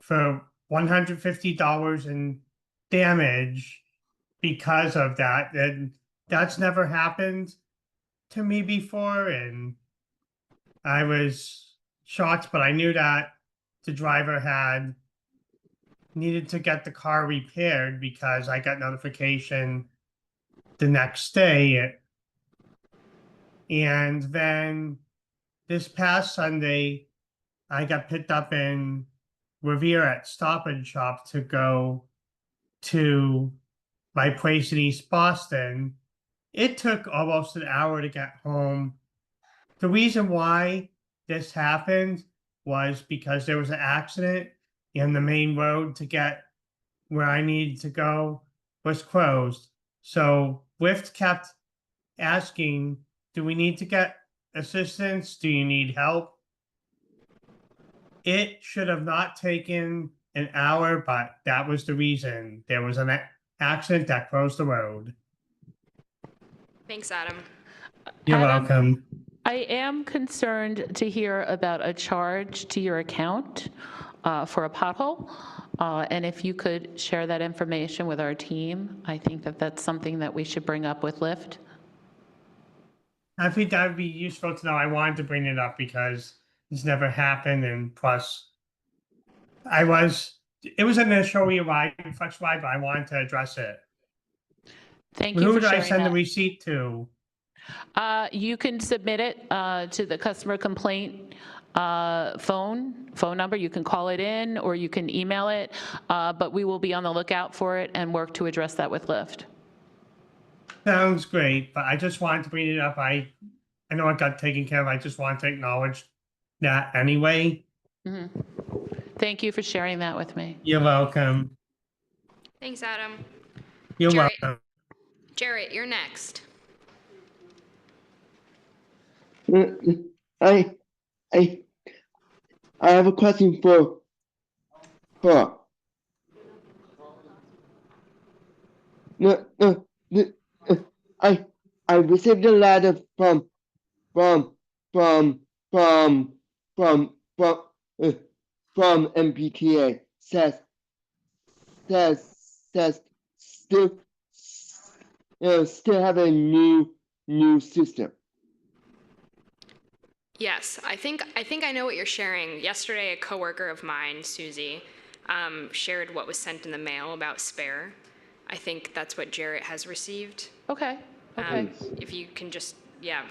for $150 in damage because of that. And that's never happened to me before. And I was shocked, but I knew that the driver had needed to get the car repaired because I got notification the next day. And then this past Sunday, I got picked up in Revere at Stop and Shop to go to my place in East Boston. It took almost an hour to get home. The reason why this happened was because there was an accident and the main road to get where I needed to go was closed. So Lyft kept asking, do we need to get assistance? Do you need help? It should have not taken an hour, but that was the reason. There was an accident that closed the road. Thanks, Adam. You're Adam, welcome. I am concerned to hear about a charge to your account for a pothole. And if you could share that information with our team, I think that that's something that we should bring up with Lyft. I think that would be useful to know. I wanted to bring it up because it's never happened, and plus, it was initially a flex ride, but I wanted to address it. Thank you Who for do I sharing send the that. receipt to? You can submit it to the customer complaint phone number. You can call it in or you can email it, but we will be on the lookout for it and work to address that with Lyft. Sounds great, but I just wanted to bring it up. I know it got taken care of. I just wanted to acknowledge that anyway. Mm-hmm. Thank you for sharing that with me. You're welcome. Thanks, Adam. You're Jarrett. welcome. Jarrett, you're next. I have a question for I received a letter from MBTA says still have a new system. Yes, I think I know what you're sharing. Yesterday, a coworker of mine, Susie, shared what was sent in the mail about Spare. I think that's what Jarrett has received. Okay. Okay. If you can just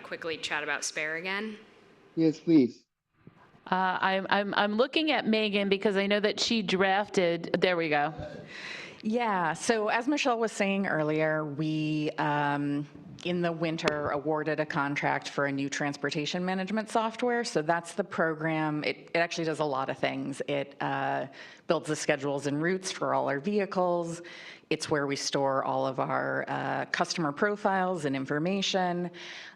quickly chat about Spare again. Yes, please. I'm looking at Megan because I know that she drafted. There we go. Yeah, so as Michelle was saying earlier, we, in the winter, awarded a contract for a new transportation management software. So that's the program. It actually does a lot of things. It builds the schedules and routes for all our vehicles. It's where we store all of our customer profiles and information.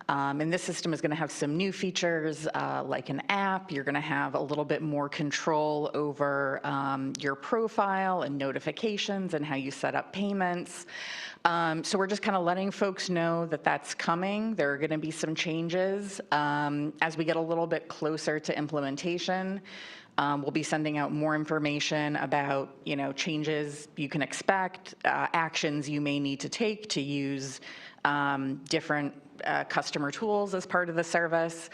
And this system is going to have some new features like an app. You're going to have a little bit more control over your profile and notifications and how you set up payments. So we're just kind of letting folks know that that's coming. There are going to be some changes as we get a little bit closer to implementation. We'll be sending out more information about, changes you can expect, actions you may need to take to use different customer tools as part of the service.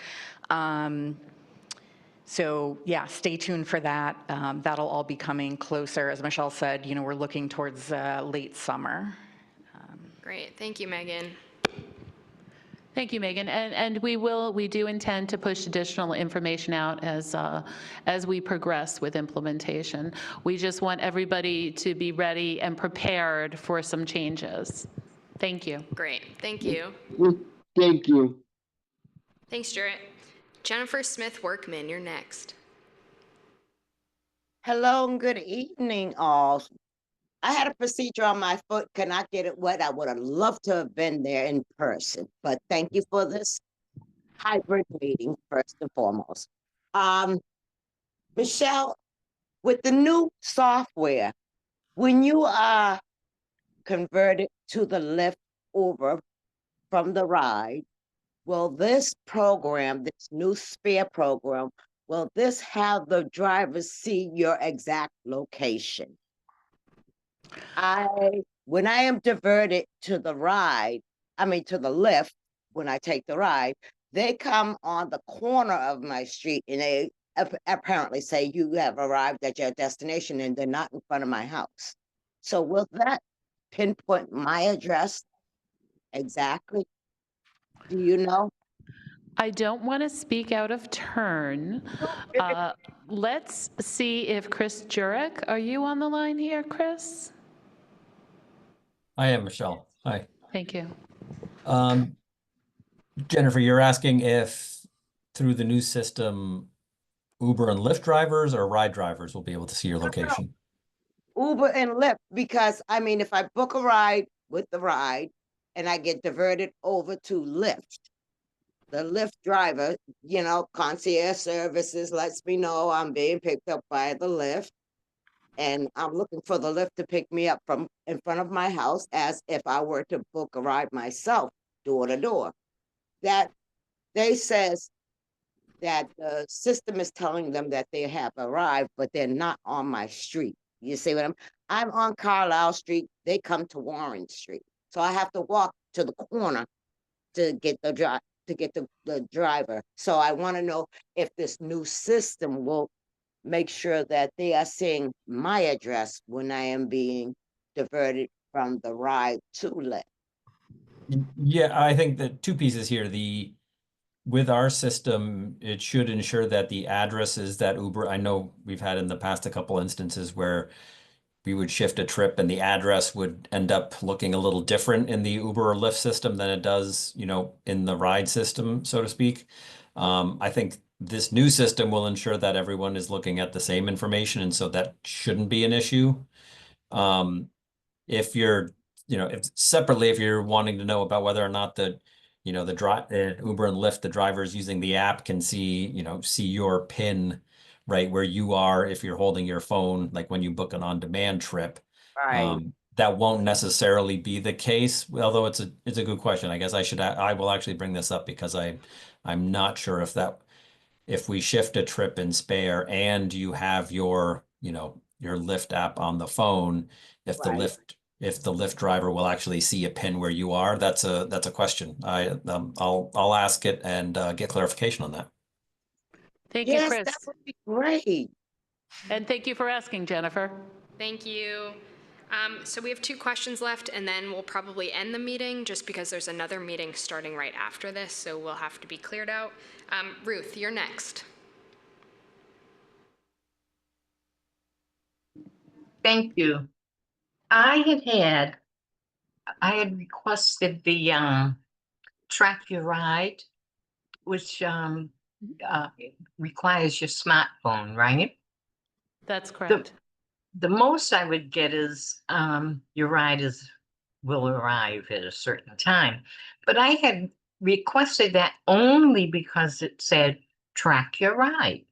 So yeah, stay tuned for that. That'll all be coming closer. As Michelle said, we're looking towards late summer. Great, thank you, Megan. Thank you, Megan. And we do intend to push additional information out as we progress with implementation. We just want everybody to be ready and prepared for some changes. Thank you. Great, thank you. Thank you. Thanks, Jarrett. Jennifer Smith Workman, you're next. Hello and good evening, all. I had a procedure on my foot, could not get it wet. I would have loved to have been there in person, but thank you for this hybrid meeting, first and foremost. Michelle, with the new software, when you are converted to the Lyft Uber from the ride, will this program, this new Spare program, Will this have the driver see your exact location? When I am diverted to the ride, to the lift, when I take the ride, they come on the corner of my street and they apparently say you have arrived at your destination and they're not in front of my house. So will that pinpoint my address exactly? Do you know? I don't want to speak out of turn. Let's see if Chris Jurek, are you on the line here, Chris? I am, Michelle. Hi. Thank you. Jennifer, you're asking if through the new system, Uber and Lyft drivers or ride drivers will be able to see your location? Uber and Lyft, because if I book a ride with the ride and I get diverted over to Lyft, the Lyft driver, concierge services lets me know I'm being picked up by the Lyft. And I'm looking for the Lyft to pick me up from in front of my house as if I were to book a ride myself, door to door. That they says that the system is telling them that they have arrived, but they're not on my street. You see what I'm on Carlisle Street. They come to Warren Street. So I have to walk to the corner to get the driver. So I want to know if this new system will make sure that they are seeing my address when I am being diverted from the ride to Lyft. Yeah, I think the two pieces here. With our system, it should ensure that the addresses that Uber, I know we've had in the past a couple instances where we would shift a trip and the address would end up looking a little different in the Uber or Lyft system than it does, in the ride system, so to speak. I think this new system will ensure that everyone is looking at the same information, and so that shouldn't be an issue. If you're, if you're wanting to know about whether or not the Uber and Lyft, the drivers using the app can see your PIN right where you are if you're holding your phone, like when you book an on-demand trip. Right. That won't necessarily be the case, although it's a good question. I guess I will actually bring this up because I'm not sure if we shift a trip in Spare and you have your Lyft app on the phone, if the Right. Lyft driver will actually see a pin where you are, that's a question. I'll ask it and get clarification on that. Thank you, Yes, Chris. that would be great. And thank you for asking, Jennifer. Thank you. So we have 2 questions left, and then we'll probably end the meeting just because there's another meeting starting right after this, so we'll have to be cleared out. Ruth, you're next. Thank you. I had requested the Track Your Ride, which requires your smartphone, right? That's correct. The most I would get is your ride will arrive at a certain time. But I had requested that only because it said track your ride.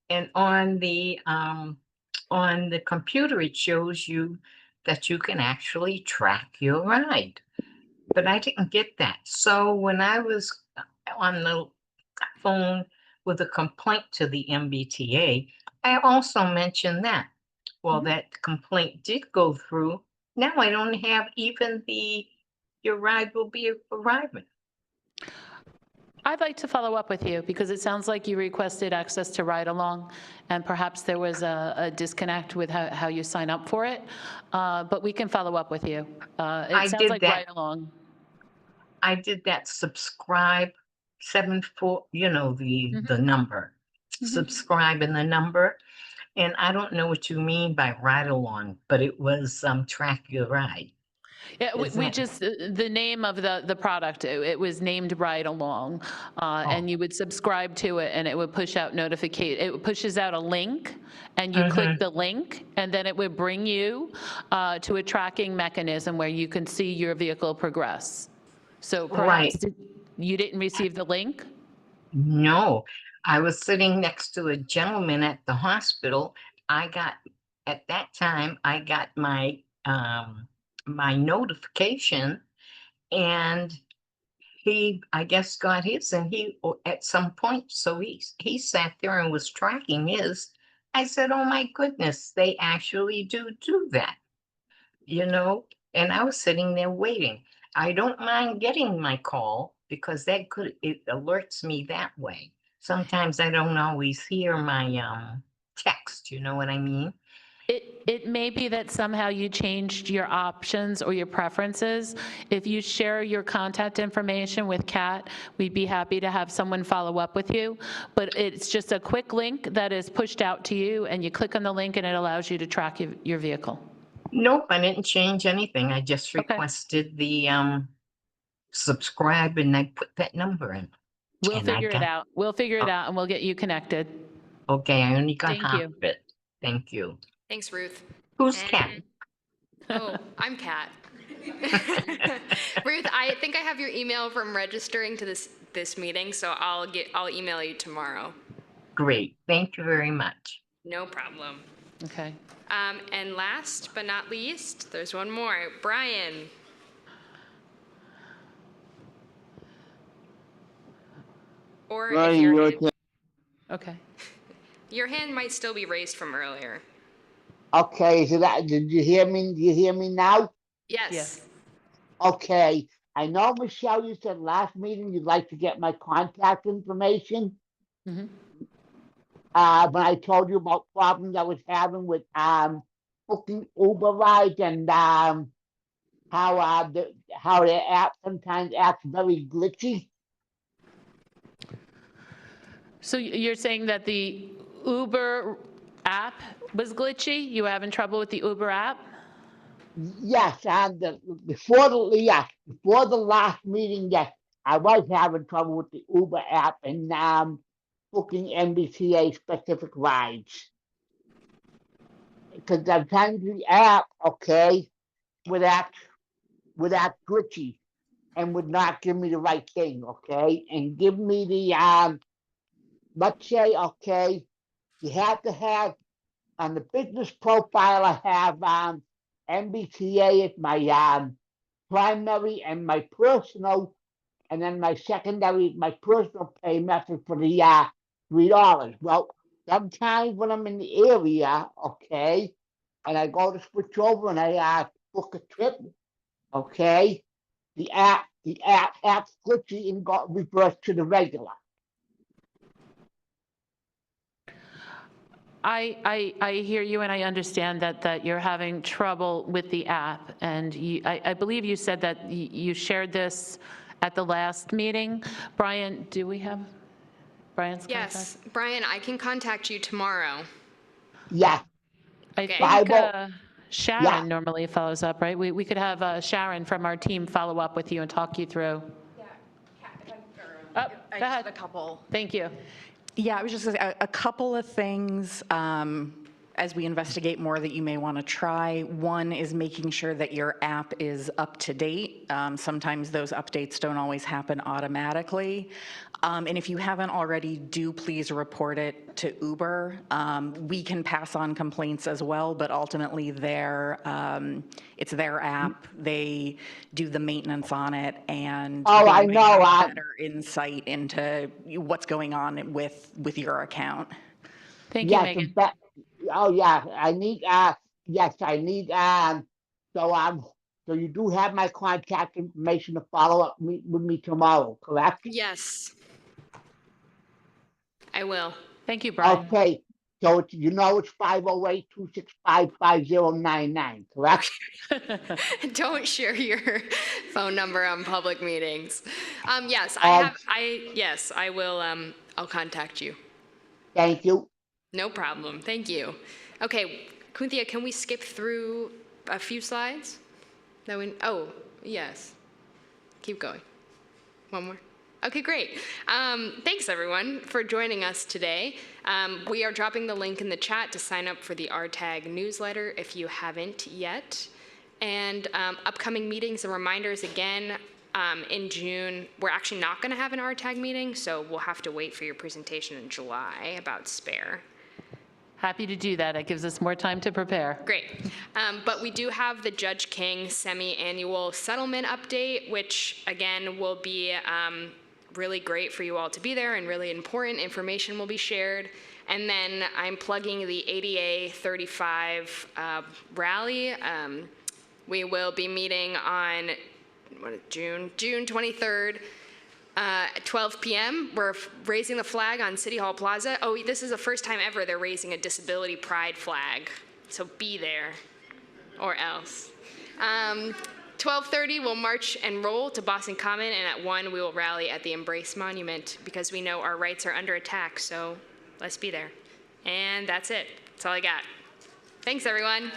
And on the computer, it shows you that you can actually track your ride. But I didn't get that. So when I was on the phone with a complaint to the MBTA, I also mentioned that. Well, that complaint did go through. Now I don't have even your ride will be arriving. I'd like to follow up with you because it sounds like you requested access to Ride Along, and perhaps there was a disconnect with how you sign up for it. But we can follow up with you. It sounds like Ride Along. I did that subscribe 74, the number. Subscribe in the number. And I don't know what you mean by Ride Along, but it was Track Your Ride. Yeah, we just, the name of the product, it was named Ride Along, and you would subscribe to it and it would push out notification. It pushes out a link and you click the link and then it would bring you to a tracking mechanism where you can see your vehicle progress. So perhaps you didn't receive the link? No, I was sitting next to a gentleman at the hospital. At that time, I got my my notification, and he, I guess, got his, and he, at some point, so he sat there and was tracking his. I said, oh my goodness, they actually do that, you know? And I was sitting there waiting. I don't mind getting my call because it alerts me that way. Sometimes I don't always hear my text, you know what I mean? It may be that somehow you changed your options or your preferences. If you share your contact information with Kat, we'd be happy to have someone follow up with you. But it's just a quick link that is pushed out to you, and you click on the link and it allows you to track your vehicle. Nope, I didn't change anything. I just requested the subscribe and I put that number in. We'll And I figure it got, out. We'll figure it out and we'll get you connected. okay, I only got Thank half you. of it. Thank you. Thanks, Ruth. Who's And- Kat? Oh, I'm Kat. Ruth, I think I have your email from registering to this meeting, so I'll email you tomorrow. Great. Thank you very much. No problem. Okay. And last but not least, there's one more. Brian. Or Brian, if your your hand, turn. Okay. your hand might still be raised from earlier. Okay, so did you hear me? Do you hear me now? Yes. Okay, I know, Michelle, you said last meeting you'd like to get my contact information. Mhm. When I told you about problems I was having with booking Uber rides and how the app sometimes acts very glitchy. So you're saying that the Uber app was glitchy? You were having trouble with the Uber app? Yes, and before the last meeting, yes, I was having trouble with the Uber app and booking MBTA specific rides. Because sometimes the app, okay, would act glitchy and would not give me the right thing, okay, and give me the let's say, okay, you have to have on the business profile. I have MBTA as my primary and my personal, and then my secondary, my personal pay method for the $3. Well, sometimes when I'm in the area, okay, and I go to switch over and I book a trip, okay, the app acts glitchy and got reversed to the regular. I hear you, and I understand that you're having trouble with the app. And I believe you said that you shared this at the last meeting. Brian, do we have Brian's contact? Yes, Brian, I can contact you tomorrow. Yeah. I Okay. think Sharon normally follows up, right? We could have Sharon from our team follow up with you and talk you through. I Go ahead. had a couple. Thank you. Yeah, I was just gonna say a couple of things as we investigate more that you may want to try. One is making sure that your app is up to date. Sometimes those updates don't always happen automatically. And if you haven't already, do please report it to Uber. We can pass on complaints as well, but ultimately it's their app. They do the maintenance on it, and Oh, I know. have better insight into what's going on with your account. Thank you, Yes, Megan. oh yeah, I need yes, I need so you do have my contact information to follow up with me tomorrow, correct? Yes. I will. Thank you, Brian. Okay, so it's 508-265-5099, correct? Don't share your phone number on public meetings. Yes, yes, I will. I'll contact you. Thank you. No problem. Thank you. Okay, Kunthia, can we skip through a few slides? Oh, yes. Keep going. One more. Okay, great. Thanks, everyone, for joining us today. We are dropping the link in the chat to sign up for the RTAG newsletter if you haven't yet. And upcoming meetings and reminders again in June. We're actually not going to have an RTAG meeting, so we'll have to wait for your presentation in July about SPARE. Happy to do that. It gives us more time to prepare. Great. But we do have the Judge King semi-annual settlement update, which again will be really great for you all to be there, and really important information will be shared. And then I'm plugging the ADA 35 rally. We will be meeting on June 23rd. At 12 p.m., we're raising the flag on City Hall Plaza. Oh, this is the first time ever they're raising a disability pride flag. So be there, or else. 12:30, we'll march and roll to Boston Common, and at 1, we will rally at the Embrace Monument because we know our rights are under attack, so let's be there. And that's it. That's all I got. Thanks, everyone.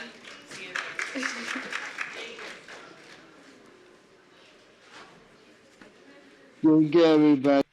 Good, everybody.